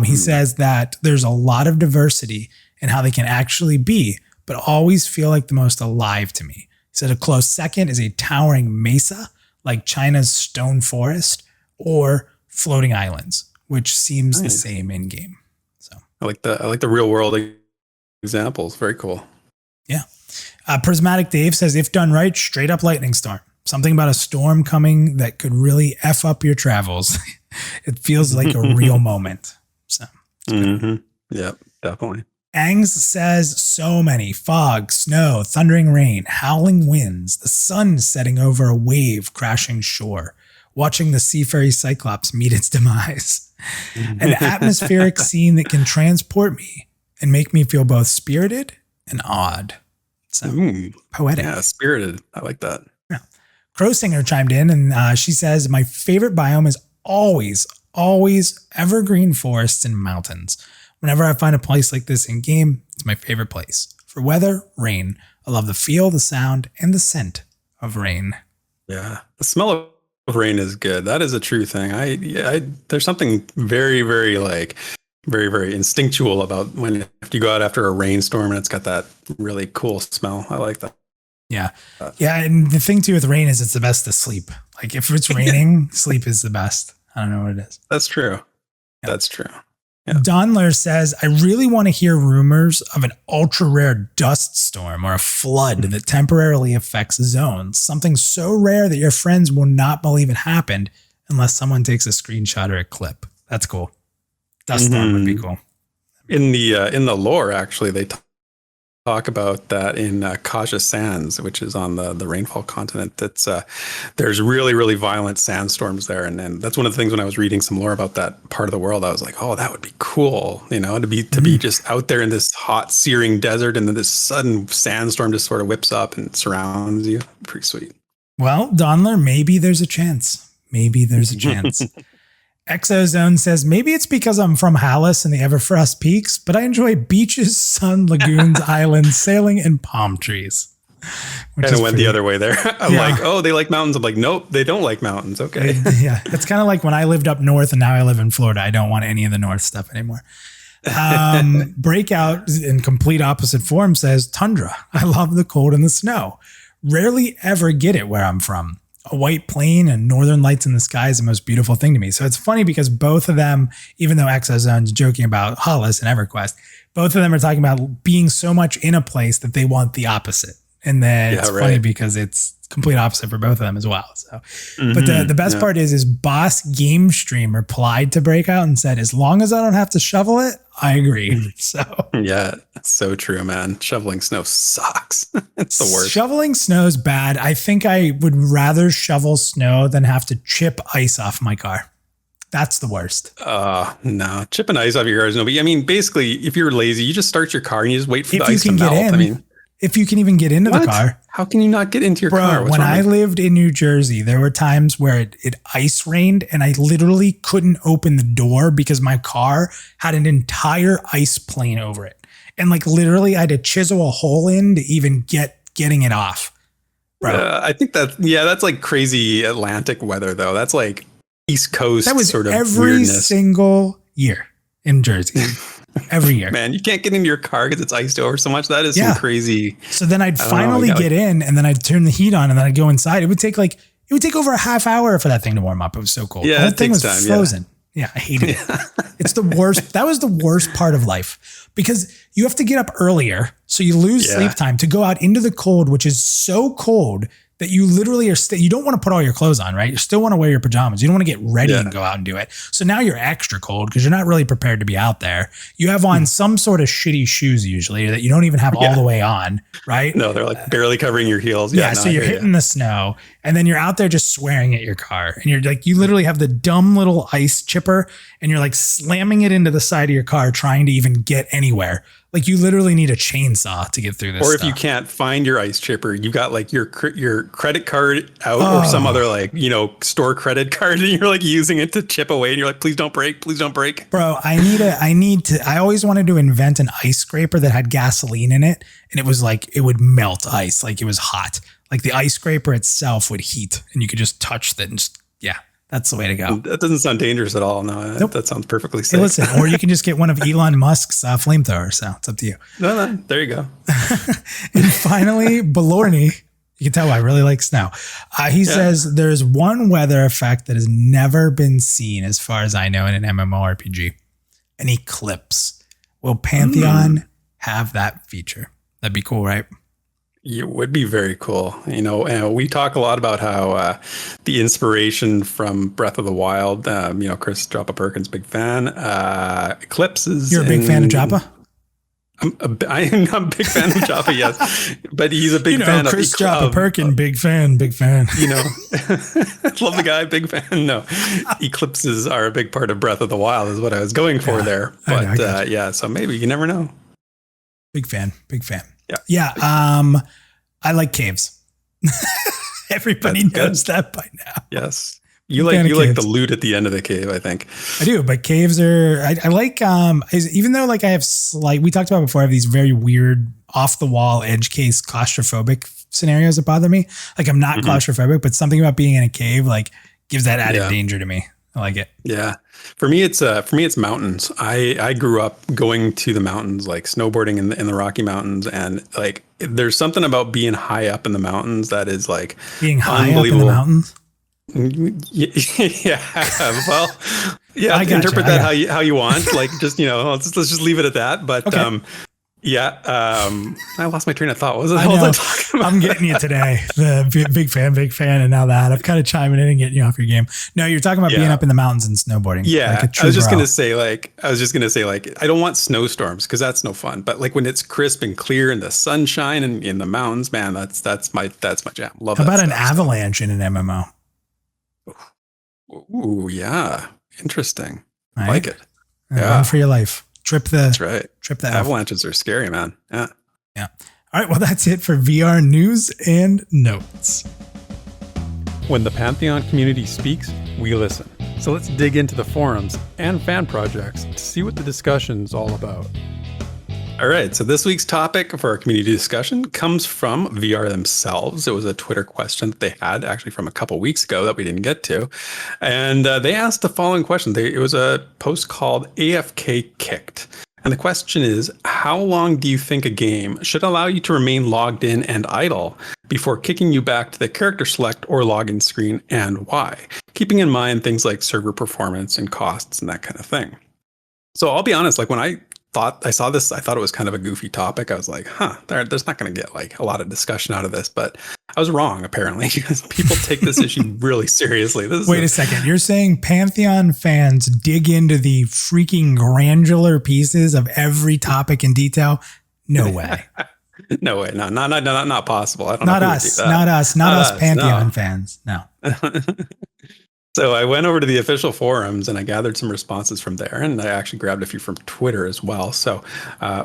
He says that there's a lot of diversity in how they can actually be, but always feel like the most alive to me. He said a close second is a towering mesa like China's stone forest or floating islands, which seems the same in game. So I like the real world examples. Very cool. Yeah. Prismatic Dave says, if done right, straight up lightning storm. Something about a storm coming that could really F up your travels. It feels like a real moment. So, Yep, definitely. Angs says so many: fog, snow, thundering rain, howling winds, the sun setting over a wave crashing shore, watching the seafaring Cyclops meet its demise. An atmospheric scene that can transport me and make me feel both spirited and awed. So poetic. Yeah, spirited. I like that. Yeah. Crow Singer chimed in and she says, my favorite biome is always evergreen forests and mountains. Whenever I find a place like this in game, it's my favorite place. For weather, rain. I love the feel, the sound, and the scent of rain. Yeah. The smell of rain is good. That is a true thing. There's something very, very very instinctual about when if you go out after a rainstorm and it's got that really cool smell. I like that. Yeah. Yeah. And the thing too with rain is it's the best to sleep. Like if it's raining, sleep is the best. I don't know what it is. That's true. Yeah. That's true. Yeah. Donler says, I really want to hear rumors of an ultra rare dust storm or a flood that temporarily affects zones. Something so rare that your friends will not believe it happened unless someone takes a screenshot or a clip. That's cool. Dust storm would be cool. In the lore, actually, they talk about that in Kaja Sands, which is on the rainfall continent. That's there's really, really violent sandstorms there, and that's one of the things when I was reading some lore about that part of the world, I was like, oh, that would be cool, to be just out there in this hot, searing desert, and then this sudden sandstorm just sort of whips up and surrounds you. Pretty sweet. Well, Donler, maybe there's a chance. Exozone says, maybe it's because I'm from Hallis and the Everfrost Peaks, but I enjoy beaches, sun, lagoons, islands, sailing, and palm trees. Kind of went the other way there. I'm like, oh, they like mountains. I'm like, nope, they don't like mountains. Okay. Yeah. It's kind of like when I lived up north and now I live in Florida. I don't want any of the north stuff anymore. Breakout in complete opposite form says, tundra. I love the cold and the snow. Rarely ever get it where I'm from. A white plain and northern lights in the sky is the most beautiful thing to me. So it's funny because both of them, even though Exozone's joking about Hollis and EverQuest, both of them are talking about being so much in a place that they want the opposite. And then it's funny because it's complete opposite for both of them as well. So, but the best part is Boss Game Stream replied to Breakout and said, as long as I don't have to shovel it, I agree. So yeah, so true, man. Shoveling snow sucks. It's the worst. Shoveling snow is bad. I think I would rather shovel snow than have to chip ice off my car. That's the worst. No, chipping ice off your car is no. But I mean, basically, if you're lazy, you just start your car and you just wait for the ice to melt. If you can even get into the car. How can you not get into your car? When I lived in New Jersey, there were times where it ice rained and I literally couldn't open the door because my car had an entire ice plane over it. And like literally I had to chisel a hole in to even getting it off. I think that's like crazy Atlantic weather though. That's like East Coast sort of every weirdness. Single year in Jersey. Every year. Man, you can't get into your car because it's iced over so much. That is some crazy. So then I'd finally get in and then I'd turn the heat on and then I'd go inside. It would take over a half hour for that thing to warm up. It was so cold. Yeah, the whole thing was frozen. Yeah, I hated it. It's the worst. That was the worst part of life because you have to get up earlier. So you lose sleep time to go out into the cold, which is so cold that you literally are you don't want to put all your clothes on, right? You still want to wear your pajamas. You don't want to get ready and go out and do it. So now you're extra cold because you're not really prepared to be out there. You have on some sort of shitty shoes usually that you don't even have all the way on, right? No, they're like barely covering your heels. Yeah, so you're hitting the snow and then you're out there just swearing at your car. And you're like, you literally have the dumb little ice chipper and you're like slamming it into the side of your car trying to even get anywhere. Like you literally need a chainsaw to get through this. Or if you can't find your ice chipper, you got like your credit card out or some other like, store credit card and you're like using it to chip away and you're like, please don't break. Please don't break. Bro, I always wanted to invent an ice scraper that had gasoline in it. And it was like, it would melt ice. Like it was hot. Like the ice scraper itself would heat and you could just touch that and just, that's the way to go. That doesn't sound dangerous at all. No, nope. That sounds perfectly safe. Hey, listen, or you can just get one of Elon Musk's flamethrowers. So it's up to you. No, there you go. And finally, Balorny, you can tell I really like snow. He says there's one weather effect that has never been seen, as far as I know, in an MMORPG, an eclipse. Will Pantheon have that feature? That'd be cool, right? It would be very cool. We talk a lot about how the inspiration from Breath of the Wild, Chris Joppa Perkins, big fan. Eclipses. You're a big fan of Joppa? I'm a big fan of Joppa, yes. But he's a big fan of Chris Joppa Perkins, big fan. Love the guy, big fan. No, eclipses are a big part of Breath of the Wild is what I was going for there. But so maybe you never know. Big fan. Yeah. I like caves. Everybody knows that by now. Yes. You like the loot at the end of the cave, I think. I do, but caves are, I like, even though like I have we talked about before, I have these very weird off the wall edge case claustrophobic scenarios that bother me. Like I'm not claustrophobic, but something about being in a cave, like gives that added danger to me. I like it. Yeah. For me, it's mountains. I grew up going to the mountains, like snowboarding in the Rocky Mountains. And like, there's something about being high up in the mountains that is like being high up in the mountains. Yeah. Well, yeah. I interpret that how you want. Like, just let's just leave it at that. But okay. I lost my train of thought. What was I talking about? I'm getting you today. The big fan, and now that I'm kind of chiming in and getting you off your game. No, you're talking about being up in the mountains and snowboarding. Yeah, I was just gonna say I don't want snowstorms because that's no fun. But like when it's crisp and clear and the sunshine and in the mountains, man, that's my jam. Love. How about an avalanche in an MMO? Ooh, yeah, interesting. Right. I like it. Run for your life. That's right. Trip the avalanches are scary, man. Yeah. All right. Well, that's it for VR news and notes. When the Pantheon community speaks, we listen. So let's dig into the forums and fan projects to see what the discussion's all about. All right. So this week's topic for our community discussion comes from VR themselves. It was a Twitter question that they had actually from a couple weeks ago that we didn't get to. And they asked the following question. It was a post called AFK Kicked. And the question is, how long do you think a game should allow you to remain logged in and idle before kicking you back to the character select or login screen, and why? Keeping in mind things like server performance and costs and that kind of thing. So I'll be honest, like when I saw this, I thought it was kind of a goofy topic. I was like, there's not going to get like a lot of discussion out of this, but I was wrong apparently because people take this issue really seriously. Wait a second. You're saying Pantheon fans dig into the freaking granular pieces of every topic in detail? No way. No way. No, not possible. I don't not know. Not us Pantheon fans. No. So I went over to the official forums and I gathered some responses from there, and I actually grabbed a few from Twitter as well. So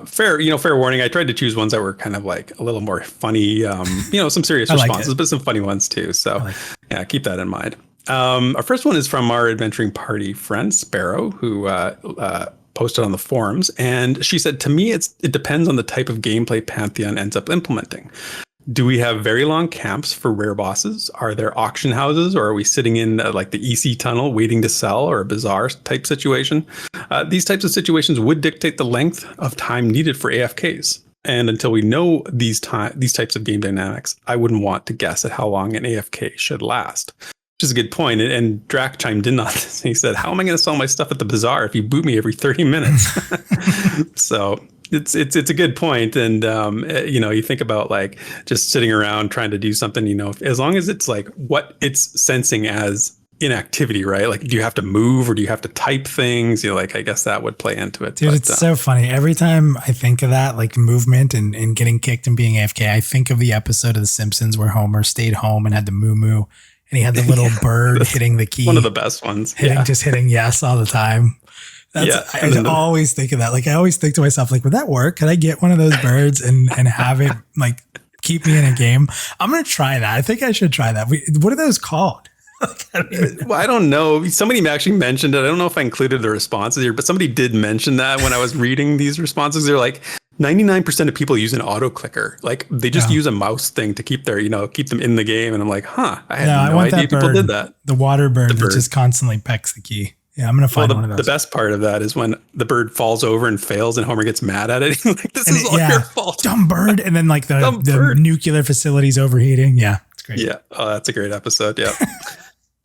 fair warning. I tried to choose ones that were kind of like a little more funny, some serious responses, but some funny ones too. So keep that in mind. Our first one is from our adventuring party friend Sparrow, who posted on the forums, and she said, "To me, it depends on the type of gameplay Pantheon ends up implementing. Do we have very long camps for rare bosses? Are there auction houses, or are we sitting in like the EC tunnel waiting to sell, or a bazaar type situation? These types of situations would dictate the length of time needed for AFKs. And until we know these types of game dynamics, I wouldn't want to guess at how long an AFK should last." Which is a good point. And Drac chimed in on this. He said, "How am I going to sell my stuff at the bazaar if you boot me every 30 minutes?" So it's a good point. And, you think about like just sitting around trying to do something, as long as it's like what it's sensing as inactivity, right? Like, do you have to move or do you have to type things? I guess that would play into it. Dude, it's so funny. Every time I think of that, like movement and getting kicked and being AFK, I think of the episode of The Simpsons where Homer stayed home and had the moo and he had the little bird hitting the key. One of the best ones. Just hitting yes all the time. I always think of that. Like, I always think to myself, like, would that work? Could I get one of those birds and have it like keep me in a game? I'm going to try that. I think I should try that. What are those called? I don't know. Somebody actually mentioned it. I don't know if I included the responses here, but somebody did mention that when I was reading these responses. They're like, 99% of people use an auto clicker. Like, they just use a mouse thing to keep keep them in the game. And I'm like, I had no idea people did that. The water bird that just constantly pecks the key. Yeah, I'm going to find one of those. The best part of that is when the bird falls over and fails and Homer gets mad at it. He's like, this is all your fault. Dumb bird. And then like the nuclear facility's overheating. Yeah, it's great. Yeah. Oh, that's a great episode. Yeah.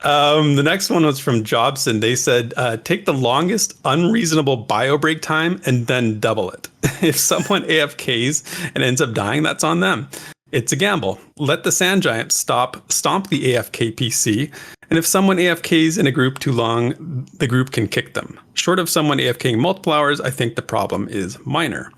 The next one was from Jobson. They said, take the longest unreasonable bio break time and then double it. If someone AFKs and ends up dying, that's on them. It's a gamble. Let the sand giant stomp the AFK PC. And if someone AFKs in a group too long, the group can kick them. Short of someone AFKing multiple hours, I think the problem is minor.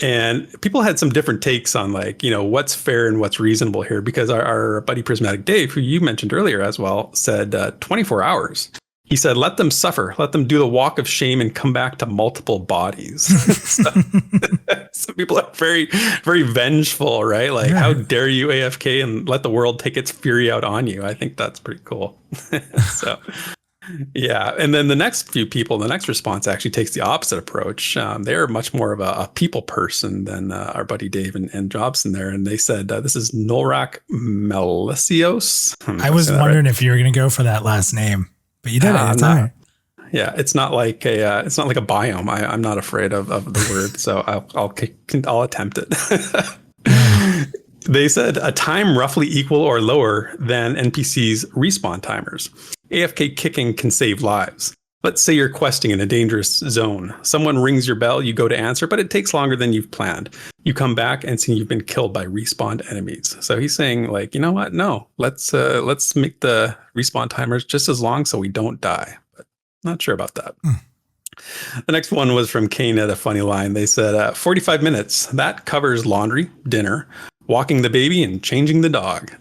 And people had some different takes on like, what's fair and what's reasonable here, because our buddy Prismatic Dave, who you mentioned earlier as well, said 24 hours. He said, let them suffer. Let them do the walk of shame and come back to multiple bodies. So people are very, very vengeful, right? Like, how dare you AFK and let the world take its fury out on you? I think that's pretty cool. So, yeah. And then the next response actually takes the opposite approach. They're much more of a people person than our buddy Dave and Jobson there. And they said, this is Nolrak Melisios. I was wondering if you were going to go for that last name. But you did it. It's all right. Yeah, it's not like a biome. I'm not afraid of the word, so I'll attempt it. They said a time roughly equal or lower than NPCs' respawn timers. AFK kicking can save lives. Let's say you're questing in a dangerous zone. Someone rings your bell, you go to answer, but it takes longer than you've planned. You come back and see you've been killed by respawned enemies. So he's saying, like, you know what? No, let's make the respawn timers just as long so we don't die. But not sure about that. The next one was from Kane at a funny line. They said 45 minutes. That covers laundry, dinner, walking the baby, and changing the dog.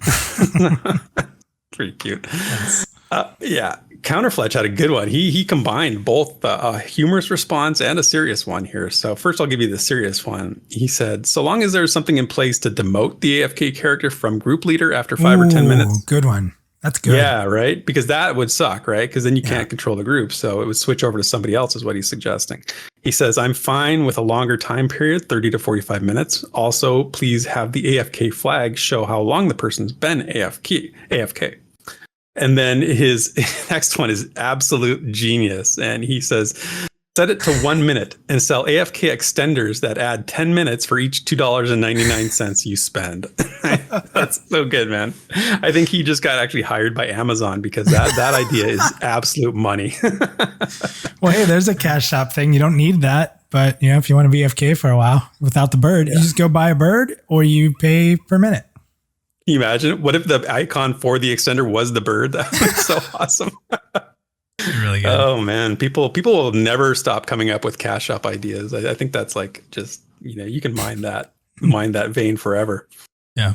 Pretty cute. Yeah. Counterfletch had a good one. He combined both a humorous response and a serious one here. So first I'll give you the serious one. He said, so long as there's something in place to demote the AFK character from group leader after 5 or 10 minutes. Good one. That's good. Yeah, right? Because that would suck, right? Because then you can't control the group. So it would switch over to somebody else is what he's suggesting. He says, I'm fine with a longer time period, 30 to 45 minutes. Also, please have the AFK flag show how long the person's been AFK. And then his next one is absolute genius. And he says, set it to 1 minute and sell AFK extenders that add 10 minutes for each $2.99 you spend. That's so good, man. I think he just got actually hired by Amazon because that idea is absolute money. Well, hey, there's a cash shop thing. You don't need that. But, if you want to be AFK for a while without the bird, you just go buy a bird or you pay per minute. Can you imagine? What if the icon for the extender was the bird? That would be so awesome. Really good. Oh man, people will never stop coming up with cash up ideas. I think that's like just you can mine that vein forever. Yeah.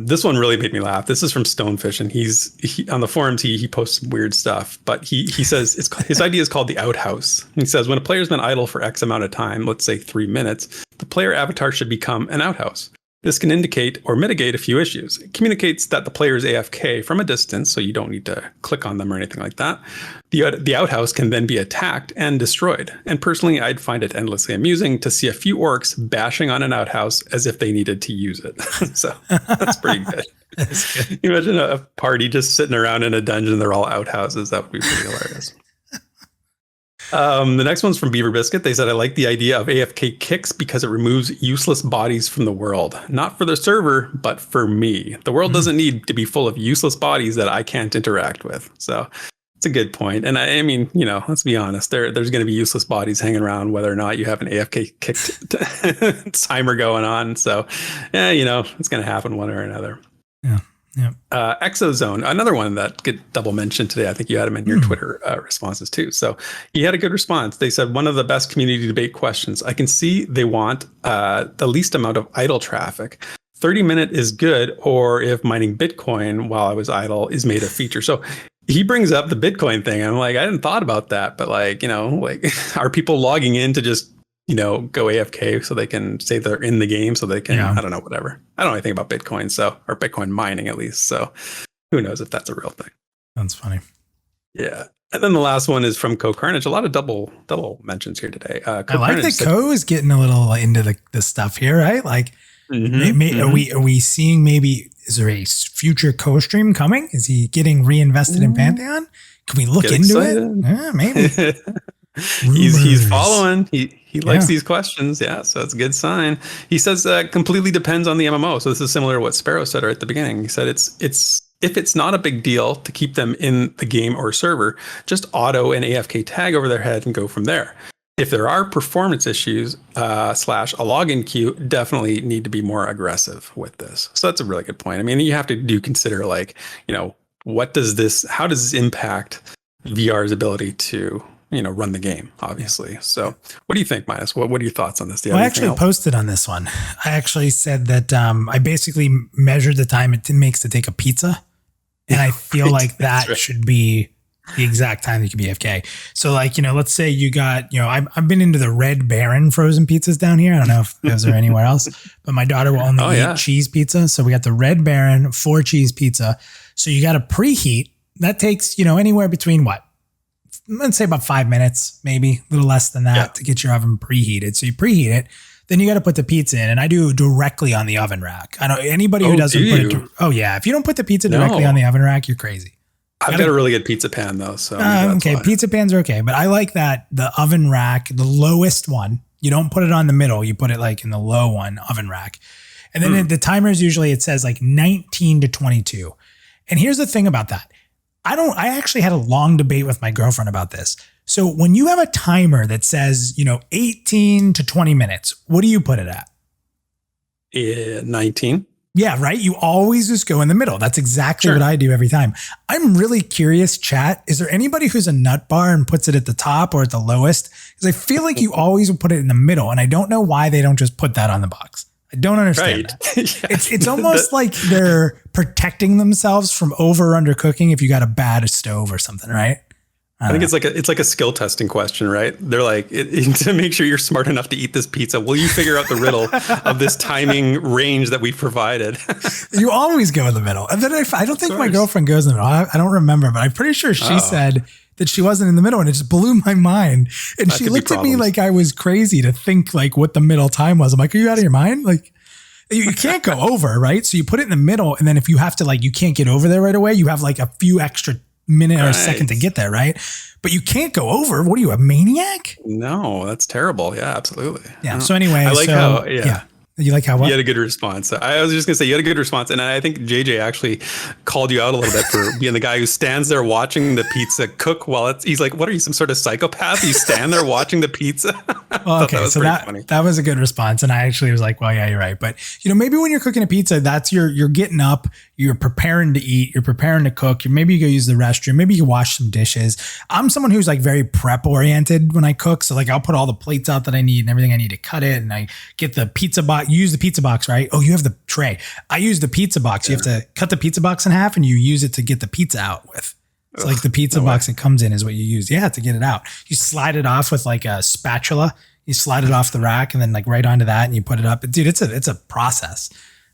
This one really made me laugh. This is from Stonefish, and he on the forums he posts some weird stuff. But he says his idea is called the outhouse. He says when a player's been idle for X amount of time, let's say 3 minutes, the player avatar should become an outhouse. This can indicate or mitigate a few issues. It communicates that the player is AFK from a distance, so you don't need to click on them or anything like that. The outhouse can then be attacked and destroyed. And personally, I'd find it endlessly amusing to see a few orcs bashing on an outhouse as if they needed to use it. So that's pretty good. That's good. Imagine a party just sitting around in a dungeon. They're all outhouses. That would be pretty hilarious. The next one's from Beaver Biscuit. They said, I like the idea of AFK kicks because it removes useless bodies from the world. Not for the server, but for me. The world doesn't need to be full of useless bodies that I can't interact with. So It's a good point. And I mean, let's be honest, there's going to be useless bodies hanging around, whether or not you have an AFK kicked timer going on. So, yeah, it's going to happen one way or another. Yeah. Yeah. Exozone, another one that get double mentioned today. I think you had him in your Twitter responses too. So he had a good response. They said, one of the best community debate questions. I can see they want the least amount of idle traffic. 30-minute is good, or if mining Bitcoin while I was idle is made a feature. So he brings up the Bitcoin thing. I'm like, I hadn't thought about that, but are people logging in to just, go AFK so they can say they're in the game so they can, I don't know, whatever. I don't know anything about Bitcoin, or Bitcoin mining at least. So who knows if that's a real thing. That's funny. Yeah. And then the last one is from Co Carnage. A lot of double mentions here today. I like that Co is getting a little into the stuff here, right? Like, are we seeing maybe, is there a future co-stream coming? Is he getting reinvested in Pantheon? Can we look into it? Yeah, maybe. he's following. He likes these questions. Yeah, so it's a good sign. He says completely depends on the MMO. So this is similar to what Sparrow said right at the beginning. He said it's if it's not a big deal to keep them in the game or server, just auto an AFK tag over their head and go from there. If there are performance issues / a login queue, definitely need to be more aggressive with this. So that's a really good point. I mean, you have to consider how does this impact VR's ability to, run the game, obviously. So what do you think, Midas? What are your thoughts on this? I actually posted on this one. I actually said that I basically measured the time it makes to take a pizza. And I feel like that should be the exact time you can be AFK. So let's say you got, I've been into the Red Baron frozen pizzas down here. I don't know if those are anywhere else, but my daughter will only eat cheese pizza. So we got the Red Baron 4 cheese pizza. So you got to preheat. That takes, anywhere between let's say about 5 minutes, maybe a little less than that to get your oven preheated. So you preheat it. Then you got to put the pizza in, and I do directly on the oven rack. I know anybody who doesn't put it. If you don't put the pizza directly on the oven rack, you're crazy. I've got a really good pizza pan though. So okay. Why. Pizza pans are okay. But I like that the oven rack, the lowest one, you don't put it on the middle. You put it in the low one oven rack. And then the timers, usually it says 19 to 22. And here's the thing about that. I actually had a long debate with my girlfriend about this. So when you have a timer that says, 18 to 20 minutes, what do you put it at? 19. Yeah, right. You always just go in the middle. That's exactly what I do every time. I'm really curious, chat. Is there anybody who's a nut bar and puts it at the top or at the lowest? Because I feel like you always put it in the middle. And I don't know why they don't just put that on the box. I don't understand that. It's almost like they're protecting themselves from over or undercooking if you got a bad stove or something, right? I think it's like a skill testing question, right? They're like, to make sure you're smart enough to eat this pizza, will you figure out the riddle of this timing range that we've provided? You always go in the middle. And then I don't think my girlfriend goes in the middle. I don't remember, but I'm pretty sure she said that she wasn't in the middle, and it just blew my mind. And she looked at me like I was crazy to think what the middle time was. I'm like, are you out of your mind? You can't go over, right? So you put it in the middle, and then if you have to you can't get over there right away, you have a few extra minute or a second to get there, right? But you can't go over. What are you, a maniac? No, that's terrible. Yeah, absolutely. Yeah. So anyway, I like how. Yeah. You like how what? You had a good response. I was just going to say you had a good response. And I think JJ actually called you out a little bit for being the guy who stands there watching the pizza cook while he's like, what are you, some sort of psychopath? You stand there watching the pizza? Well, okay. So that was a good response. And I actually was like, well, yeah, you're right. But maybe when you're cooking a pizza, that's you're getting up, you're preparing to eat, you're preparing to cook. Maybe you go use the restroom. Maybe you wash some dishes. I'm someone who's very prep oriented when I cook. So I'll put all the plates out that I need and everything I need to cut it. And I get the pizza box, use the pizza box, right? Oh, you have the tray. I use the pizza box. You have to cut the pizza box in half and you use it to get the pizza out with. It's the pizza box it comes in is what you use. Yeah, to get it out. You slide it off with a spatula. You slide it off the rack and then right onto that and you put it up. Dude, it's a process.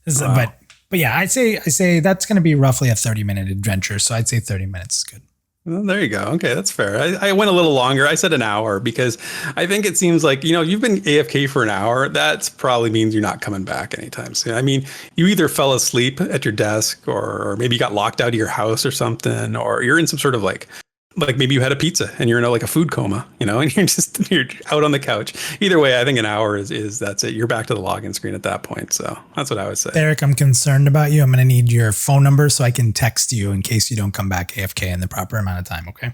Wow. But yeah, I say that's going to be roughly a 30-minute adventure. So I'd say 30 minutes is good. Well, there you go. Okay, that's fair. I went a little longer. I said an hour because I think it seems like, you've been AFK for an hour. That probably means you're not coming back anytime soon. I mean, you either fell asleep at your desk or maybe you got locked out of your house or something, or you're in some sort of like maybe you had a pizza and you're in like a food coma, and you're out on the couch. Either way, I think an hour is that's it. You're back to the login screen at that point. So that's what I would say. Eric, I'm concerned about you. I'm going to need your phone number so I can text you in case you don't come back AFK in the proper amount of time. Okay.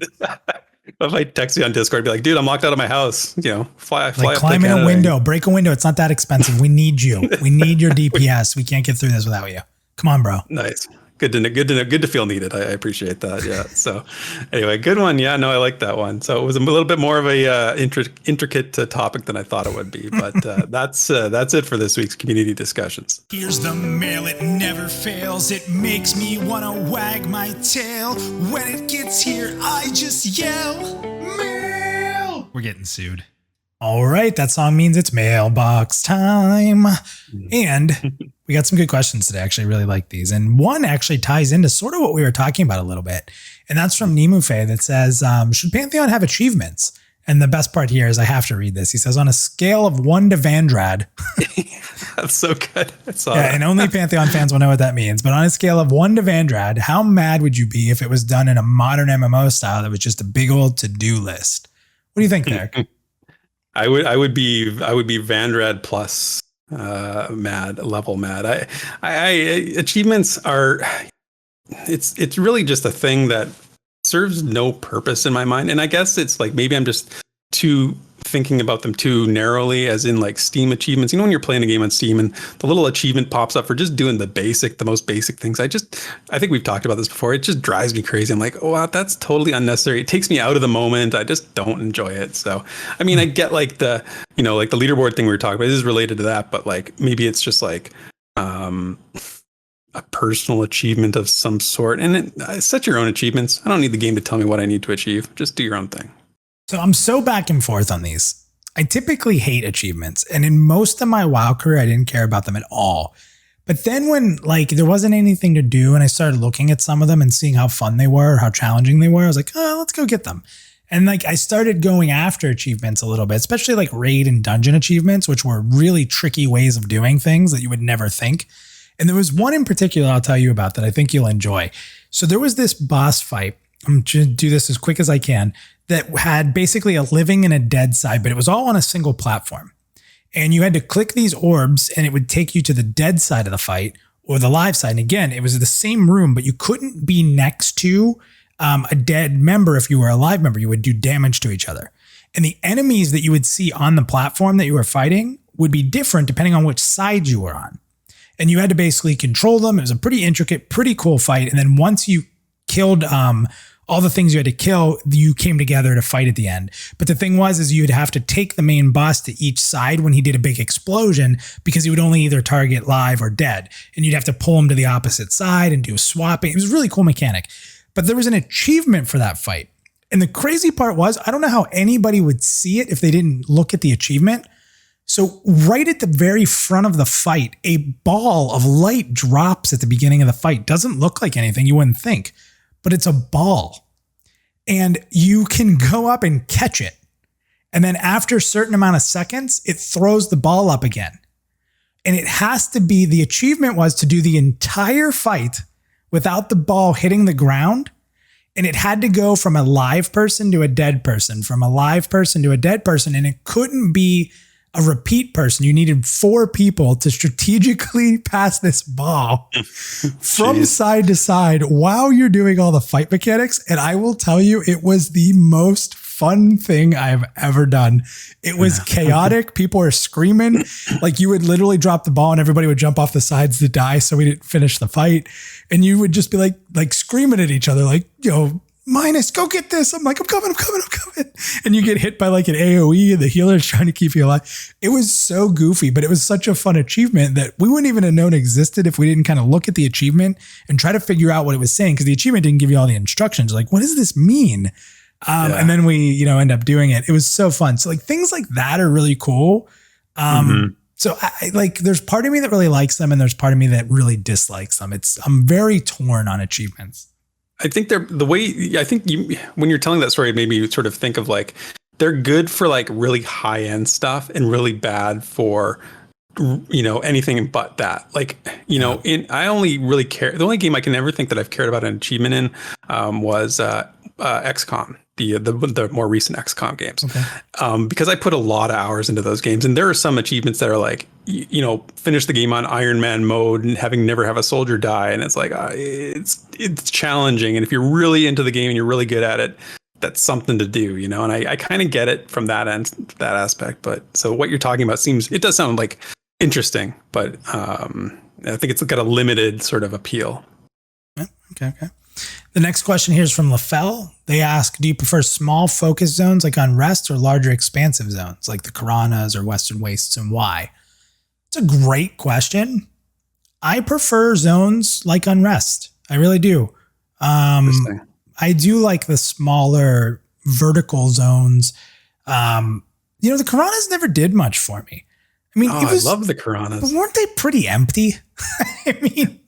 If I text you on Discord, be like, dude, I'm locked out of my house. Fly like climb in a window, break a window. It's not that expensive. We need you. We need your DPS. We can't get through this without you. Come on, bro. Nice. Good to know. Good to feel needed. I appreciate that. Yeah. So anyway, good one. Yeah, no, I like that one. So it was a little bit more of a intricate topic than I thought it would be, but that's it for this week's community discussions. Here's the mail. It never fails. It makes me want to wag my tail. When it gets here, I just yell, mail. We're getting sued. All right. That song means it's mailbox time. And we got some good questions today. I actually really like these. And one actually ties into sort of what we were talking about a little bit. And that's from Nemufe that says, should Pantheon have achievements? And the best part here is I have to read this. He says, on a scale of 1 to Vandrad. That's so good. And only Pantheon fans will know what that means. But on a scale of 1 to Vandrad, how mad would you be if it was done in a modern MMO style that was just a big old to-do list? What do you think, Derek? I would be Vandrad plus level mad. I achievements are it's really just a thing that serves no purpose in my mind. And I guess it's like maybe I'm just too thinking about them too narrowly, as in like Steam achievements. When you're playing a game on Steam and the little achievement pops up for just doing the most basic things. I think we've talked about this before. It just drives me crazy. I'm like, oh, wow, that's totally unnecessary. It takes me out of the moment. I just don't enjoy it. So, I mean, I get like the leaderboard thing we were talking about. This is related to that, but like maybe it's just like a personal achievement of some sort. And set your own achievements. I don't need the game to tell me what I need to achieve. Just do your own thing. So I'm so back and forth on these. I typically hate achievements. And in most of my WoW career, I didn't care about them at all. But then when like there wasn't anything to do and I started looking at some of them and seeing how fun they were or how challenging they were, I was like, oh, let's go get them. And like I started going after achievements a little bit, especially like raid and dungeon achievements, which were really tricky ways of doing things that you would never think. And there was one in particular I'll tell you about that I think you'll enjoy. So there was this boss fight. I'm going to do this as quick as I can, that had basically a living and a dead side, but it was all on a single platform. And you had to click these orbs and it would take you to the dead side of the fight or the live side. And again, it was the same room, but you couldn't be next to a dead member. If you were a live member, you would do damage to each other. And the enemies that you would see on the platform that you were fighting would be different depending on which side you were on. And you had to basically control them. It was a pretty intricate, pretty cool fight. And then once you killed all the things you had to kill, you came together to fight at the end. But the thing is you'd have to take the main boss to each side when he did a big explosion, because he would only either target live or dead. And you'd have to pull him to the opposite side and do swapping. It was a really cool mechanic. But there was an achievement for that fight. And the crazy part was, I don't know how anybody would see it if they didn't look at the achievement. So right at the very front of the fight, a ball of light drops at the beginning of the fight. Doesn't look like anything, you wouldn't think. But it's a ball and you can go up and catch it. And then after a certain amount of seconds, it throws the ball up again. And it has to be, the achievement was to do the entire fight without the ball hitting the ground. And it had to go from a live person to a dead person, from a live person to a dead person. And it couldn't be a repeat person. You needed 4 people to strategically pass this ball from side to side while you're doing all the fight mechanics. And I will tell you, it was the most fun thing I've ever done. It was chaotic. People were screaming. Like you would literally drop the ball and everybody would jump off the sides to die so we didn't finish the fight. And you would just be like screaming at each other, like, Minus, go get this. I'm like, I'm coming. And you get hit by like an AoE and the healer's trying to keep you alive. It was so goofy, but it was such a fun achievement that we wouldn't even have known existed if we didn't kind of look at the achievement and try to figure out what it was saying. Because the achievement didn't give you all the instructions. Like, what does this mean? And then we, end up doing it. It was so fun. So like things like that are really cool. So I there's part of me that really likes them and there's part of me that really dislikes them. I'm very torn on achievements. I think when you're telling that story, it made me sort of think of like, they're good for like really high end stuff and really bad for, anything but that. Like, I only really care. The only game I can ever think that I've cared about an achievement in was XCOM, the more recent XCOM games, Okay. because I put a lot of hours into those games, and there are some achievements that are like, finish the game on Iron Man mode and having never have a soldier die, and it's like it's challenging, and if you're really into the game and you're really good at it, that's something to do, and I kind of get it from that aspect. But so what you're talking about it does sound like interesting, but I think it's got a limited sort of appeal. Okay. The next question here is from LaFell. They ask, do you prefer small focus zones like Unrest or larger expansive zones like the Karanas or Western Wastes, and why? It's a great question. I prefer zones like Unrest. I really do. I do like the smaller vertical zones. The Karanas never did much for me. I mean, I love the Karanas. But weren't they pretty empty? I mean,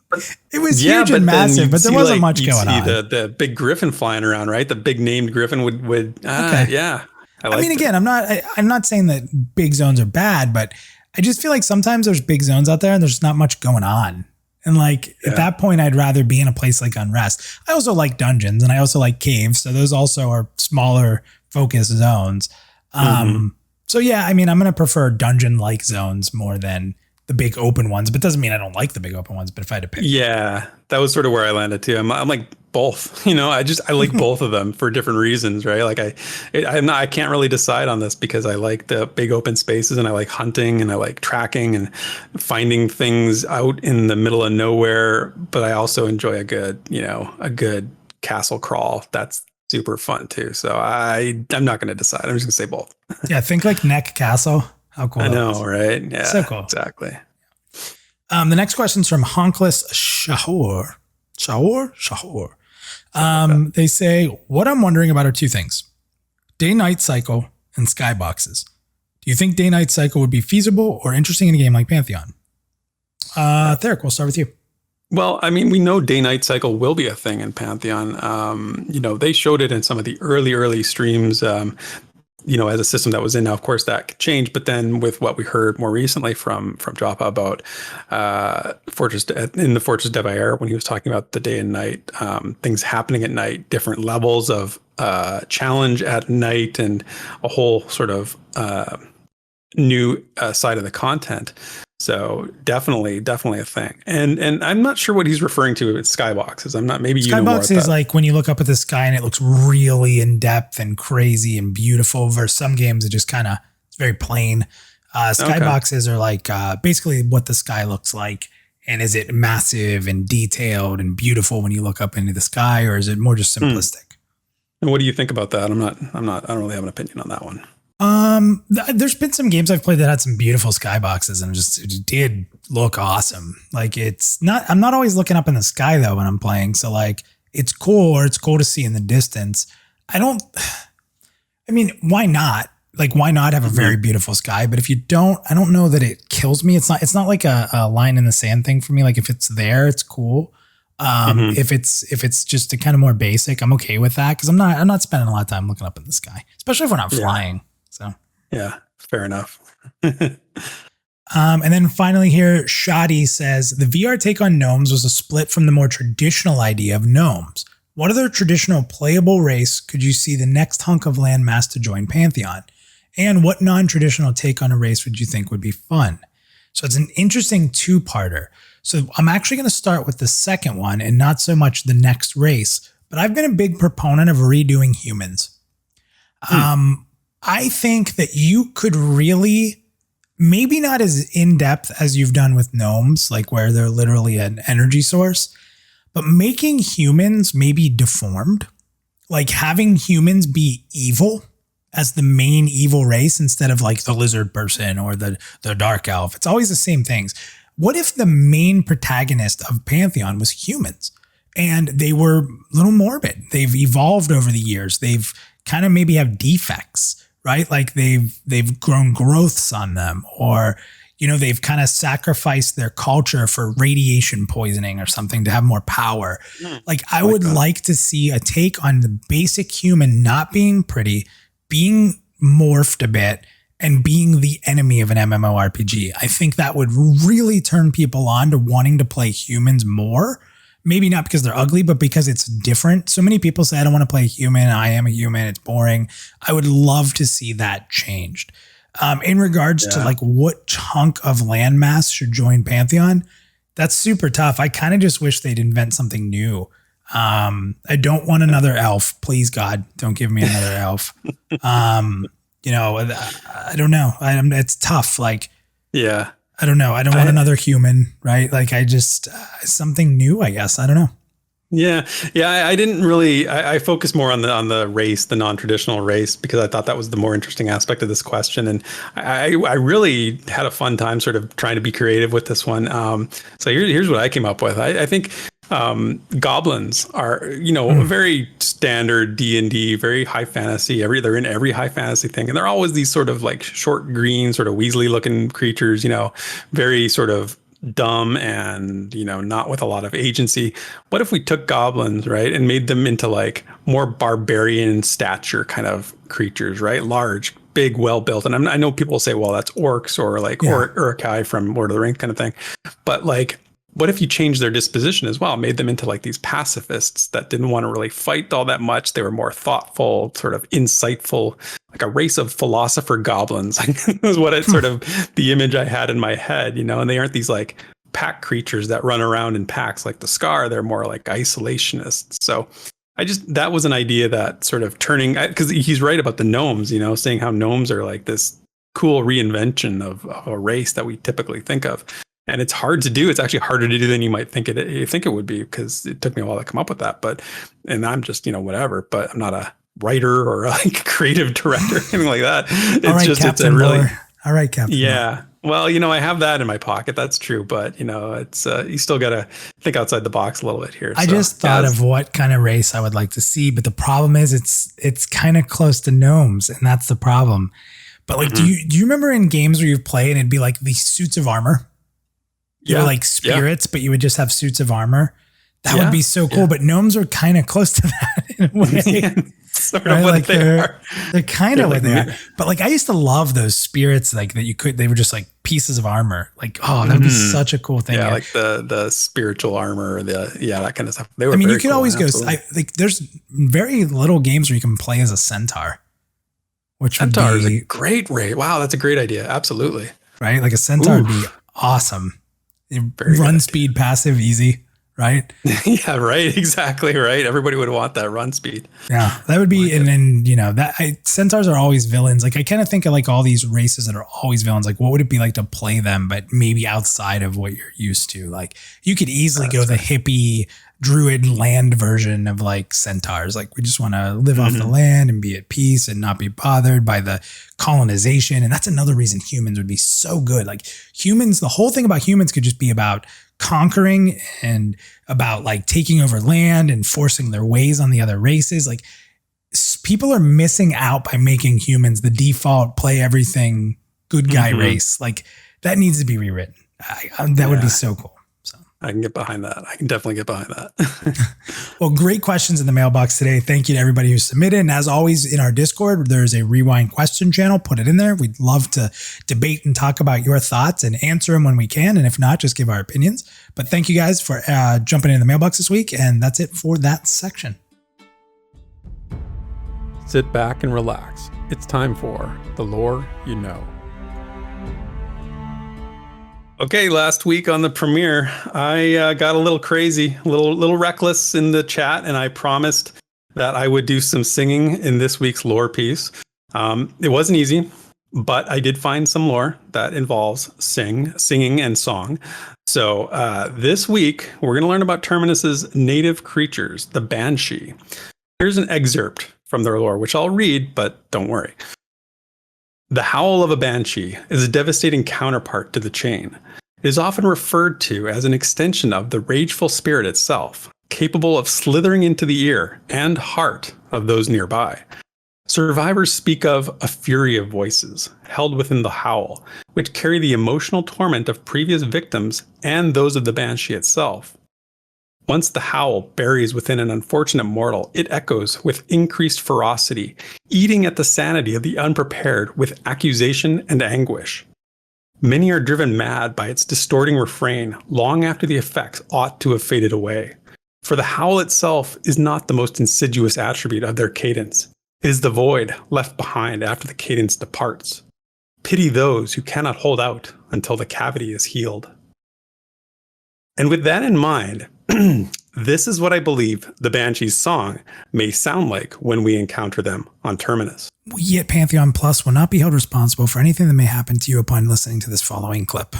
it was huge and massive, but there wasn't much going on. The big griffin flying around, right? The big named griffin would yeah. I mean, again, I'm not saying that big zones are bad, but I just feel like sometimes there's big zones out there and there's not much going on. And at that point, I'd rather be in a place like Unrest. I also like dungeons and I also like caves. So those also are smaller focus zones. So yeah, I mean, I'm going to prefer dungeon-like zones more than the big open ones, but doesn't mean I don't like the big open ones. But if I had to pick, yeah, that was sort of where I landed too. I'm like both, I like both of them for different reasons, right? Like I can't really decide on this because I like the big open spaces and I like hunting and I like tracking and finding things out in the middle of nowhere. But I also enjoy a good castle crawl. That's super fun too. So I'm not going to decide. I'm just going to say both. Yeah, think like Neck Castle. How cool! I know, right? Yeah, so cool. Exactly. The next question is from Honkless Shahor. They say, what I'm wondering about are two things: day-night cycle and skyboxes. Do you think day-night cycle would be feasible or interesting in a game like Pantheon? Theric, we'll start with you. Well, I mean, we know day-night cycle will be a thing in Pantheon. They showed it in some of the early streams, as a system that was in. Now, of course, that could change. But then with what we heard more recently from Joppa about Fortress de Bayeux, when he was talking about the day and night, things happening at night, different levels of challenge at night, and a whole sort of new side of the content. So definitely a thing. And I'm not sure what he's referring to with skyboxes. I'm not, maybe you know more about Skybox is like when you look up at the sky and it looks really in depth and crazy and beautiful, versus some games it just kind of, it's very plain. Skyboxes are like basically what the sky looks like. And is it massive and detailed and beautiful when you look up into the sky, or is it more just simplistic? And what do you think about that? I don't really have an opinion on that one. There's been some games I've played that had some beautiful skyboxes and it did look awesome. Like I'm not always looking up in the sky though when I'm playing. So like it's cool, or it's cool to see in the distance. Why not? Like, why not have a very beautiful sky? But if you don't, I don't know that it kills me. It's not like a line in the sand thing for me. Like if it's there, it's cool. If it's just a kind of more basic, I'm okay with that. Cause I'm not spending a lot of time looking up in the sky, especially if we're not flying. So yeah, fair enough. And then finally here, Shadi says the VR take on gnomes was a split from the more traditional idea of gnomes. What other traditional playable race could you see the next hunk of landmass to join Pantheon? And what non-traditional take on a race would you think would be fun? So it's an interesting two-parter. So I'm actually going to start with the second one and not so much the next race, but I've been a big proponent of redoing humans. I think that you could really, maybe not as in-depth as you've done with gnomes, like where they're literally an energy source, but making humans maybe deformed, like having humans be evil as the main evil race instead of like the lizard person or the dark elf. It's always the same things. What if the main protagonist of Pantheon was humans and they were a little morbid? They've evolved over the years. They've kind of maybe have defects, right? Like they've grown growths on them, or, they've kind of sacrificed their culture for radiation poisoning or something to have more power. Like I would like to see a take on the basic human not being pretty, being morphed a bit, and being the enemy of an MMORPG. I think that would really turn people on to wanting to play humans more, maybe not because they're ugly, but because it's different. So many people say, I don't want to play a human. I am a human. It's boring. I would love to see that changed. In regards to like what chunk of landmass should join Pantheon, that's super tough. I kind of just wish they'd invent something new. I don't want another elf. Please, God, don't give me another elf. You know, I don't know. It's tough. Like, yeah, I don't know. I don't want another human, right? Like I just, something new, I guess. I don't know. Yeah. I didn't really, I focused more on the race, the non-traditional race, because I thought that was the more interesting aspect of this question. And I really had a fun time sort of trying to be creative with this one. So here's what I came up with. I think goblins are, you know, very standard D&D, very high fantasy. They're in every high fantasy thing. And they're always these sort of like short green, sort of Weasley looking creatures, you know, very sort of dumb and, you know, not with a lot of agency. What if we took goblins, right, and made them into like more barbarian stature kind of creatures, right? Large, big, well built. And I know people say, well, that's orcs or like Uruk-hai from Lord of the Rings kind of thing. But like, what if you changed their disposition as well, made them into like these pacifists that didn't want to really fight all that much? They were more thoughtful, sort of insightful, like a race of philosopher goblins. Was what it sort of the image I had in my head, you know, and they aren't these like pack creatures that run around in packs like the Scar. They're more like isolationists. So that was an idea that sort of turning, because he's right about the gnomes, you know, saying how gnomes are like this cool reinvention of a race that we typically think of. And it's hard to do. It's actually harder to do than you might think it would be, because it took me a while to come up with that. And I'm just, you know, whatever, but I'm not a writer or like creative director or anything like that. It's a really, all right, Captain. Yeah. Well, you know, I have that in my pocket. That's true. But, you know, it's you still got to think outside the box a little bit here. I just thought of what kind of race I would like to see. But the problem is it's kind of close to gnomes. And that's the problem. But like, do you remember in games where you've played and it'd be like these suits of armor? You were like spirits, but you would just have suits of armor. That would be so cool. But gnomes are kind of close to that in a way. Sort of what they are. They're kind of what they are. But like I used to love those spirits, like that they were just like pieces of armor. Like, oh, that'd be such a cool thing. Yeah, like the spiritual armor, that kind of stuff. They were. I mean, you could cool, always go. Like, there's very little games where you can play as a centaur. Centaur is a great race. Wow, that's a great idea. Absolutely. Right, like a centaur would be awesome. Run speed, passive, easy, right? Yeah, right. Exactly right. Everybody would want that run speed. Yeah, that would be. And then, you know, centaurs are always villains. Like I kind of think of like all these races that are always villains. Like what would it be like to play them, but maybe outside of what you're used to? Like you could easily go the hippie druid land version of like centaurs. Like we just want to live off the land and be at peace and not be bothered by the colonization. And that's another reason humans would be so good. Like humans, the whole thing about humans could just be about conquering and about like taking over land and forcing their ways on the other races. Like people are missing out by making humans the default play everything good guy race. Like that needs to be rewritten. That would be so cool. I can get behind that. I can definitely get behind that. Well, great questions in the mailbox today. Thank you to everybody who submitted. And as always, in our Discord, there's a Rewind question channel. Put it in there. We'd love to debate and talk about your thoughts and answer them when we can. And if not, just give our opinions. But thank you guys for jumping in the mailbox this week. And that's it for that section. Sit back and relax. It's time for The Lore You Know. Okay, last week on the premiere, I got a little crazy, a little reckless in the chat, and I promised that I would do some singing in this week's lore piece. It wasn't easy, but I did find some lore that involves singing and song. So this week, we're going to learn about Terminus's native creatures, the Banshee. Here's an excerpt from their lore, which I'll read, but don't worry. The howl of a banshee is a devastating counterpart to the chain. It is often referred to as an extension of the rageful spirit itself, capable of slithering into the ear and heart of those nearby. Survivors speak of a fury of voices held within the howl, which carry the emotional torment of previous victims and those of the banshee itself. Once the howl buries within an unfortunate mortal, it echoes with increased ferocity, eating at the sanity of the unprepared with accusation and anguish. Many are driven mad by its distorting refrain long after the effects ought to have faded away. For the howl itself is not the most insidious attribute of their cadence. It is the void left behind after the cadence departs. Pity those who cannot hold out until the cavity is healed. And with that in mind, this is what I believe the Banshee's song may sound like when we encounter them on Terminus. We at Pantheon Plus will not be held responsible for anything that may happen to you upon listening to this following clip.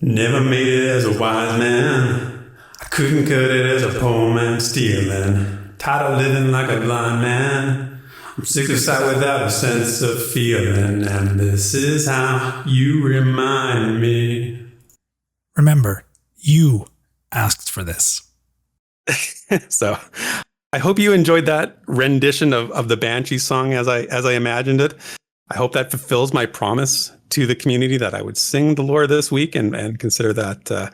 Never made it as a wise man. I couldn't cut it as a poor man stealing. Tired of living like a blind man. I'm sick of sight without a sense of feeling. And this is how you remind me. Remember, you asked for this. So I hope you enjoyed that rendition of the Banshee song as I imagined it. I hope that fulfills my promise to the community that I would sing the lore this week and consider that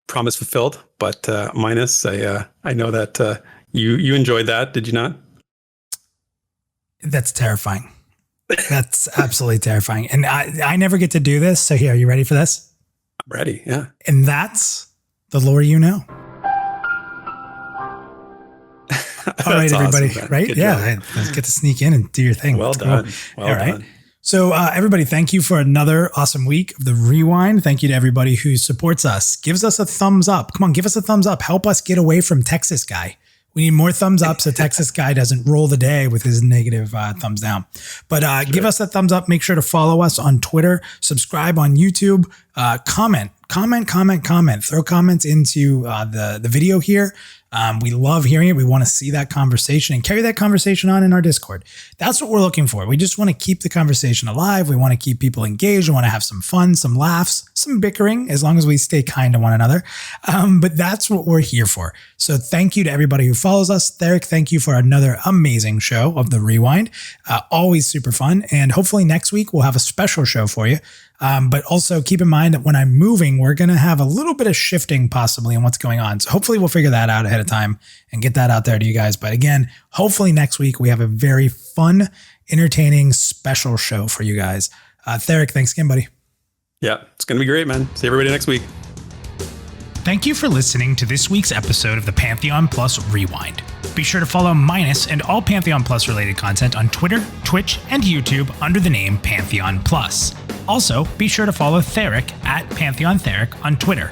promise fulfilled. But minus, I know that you enjoyed that. Did you not? That's terrifying. That's absolutely terrifying. And I never get to do this. So here, are you ready for this? I'm ready. Yeah. And that's the lore you know. All right, everybody. Awesome, right? Good Yeah. job. Let's get to sneak in and do your thing. Well done. Well All right. done. So everybody, thank you for another awesome week of the Rewind. Thank you to everybody who supports us, gives us a thumbs up. Come on, give us a thumbs up. Help us get away from Texas Guy. We need more thumbs up so Texas Guy doesn't roll the day with his negative thumbs down. But give us a thumbs up. Make sure to follow us on Twitter. Subscribe on YouTube. Comment. Throw comments into the video here. We love hearing it. We want to see that conversation and carry that conversation on in our Discord. That's what we're looking for. We just want to keep the conversation alive. We want to keep people engaged. We want to have some fun, some laughs, some bickering, as long as we stay kind to one another. But that's what we're here for. So thank you to everybody who follows us. Theric, thank you for another amazing show of the Rewind. Always super fun. And hopefully next week we'll have a special show for you. But also keep in mind that when I'm moving, we're going to have a little bit of shifting possibly in what's going on. So hopefully we'll figure that out ahead of time and get that out there to you guys. But again, hopefully next week we have a very fun, entertaining, special show for you guys. Theric, thanks again, buddy. Yeah, it's going to be great, man. See everybody next week. Thank you for listening to this week's episode of the Pantheon Plus Rewind. Be sure to follow Minus and all Pantheon Plus related content on Twitter, Twitch, and YouTube under the name Pantheon Plus. Also, be sure to follow Theric at Pantheon Theric on Twitter.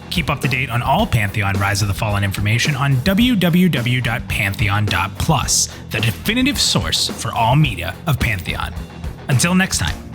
Keep up to date on all Pantheon Rise of the Fallen information on www.pantheon.plus, the definitive source for all media of Pantheon. Until next time.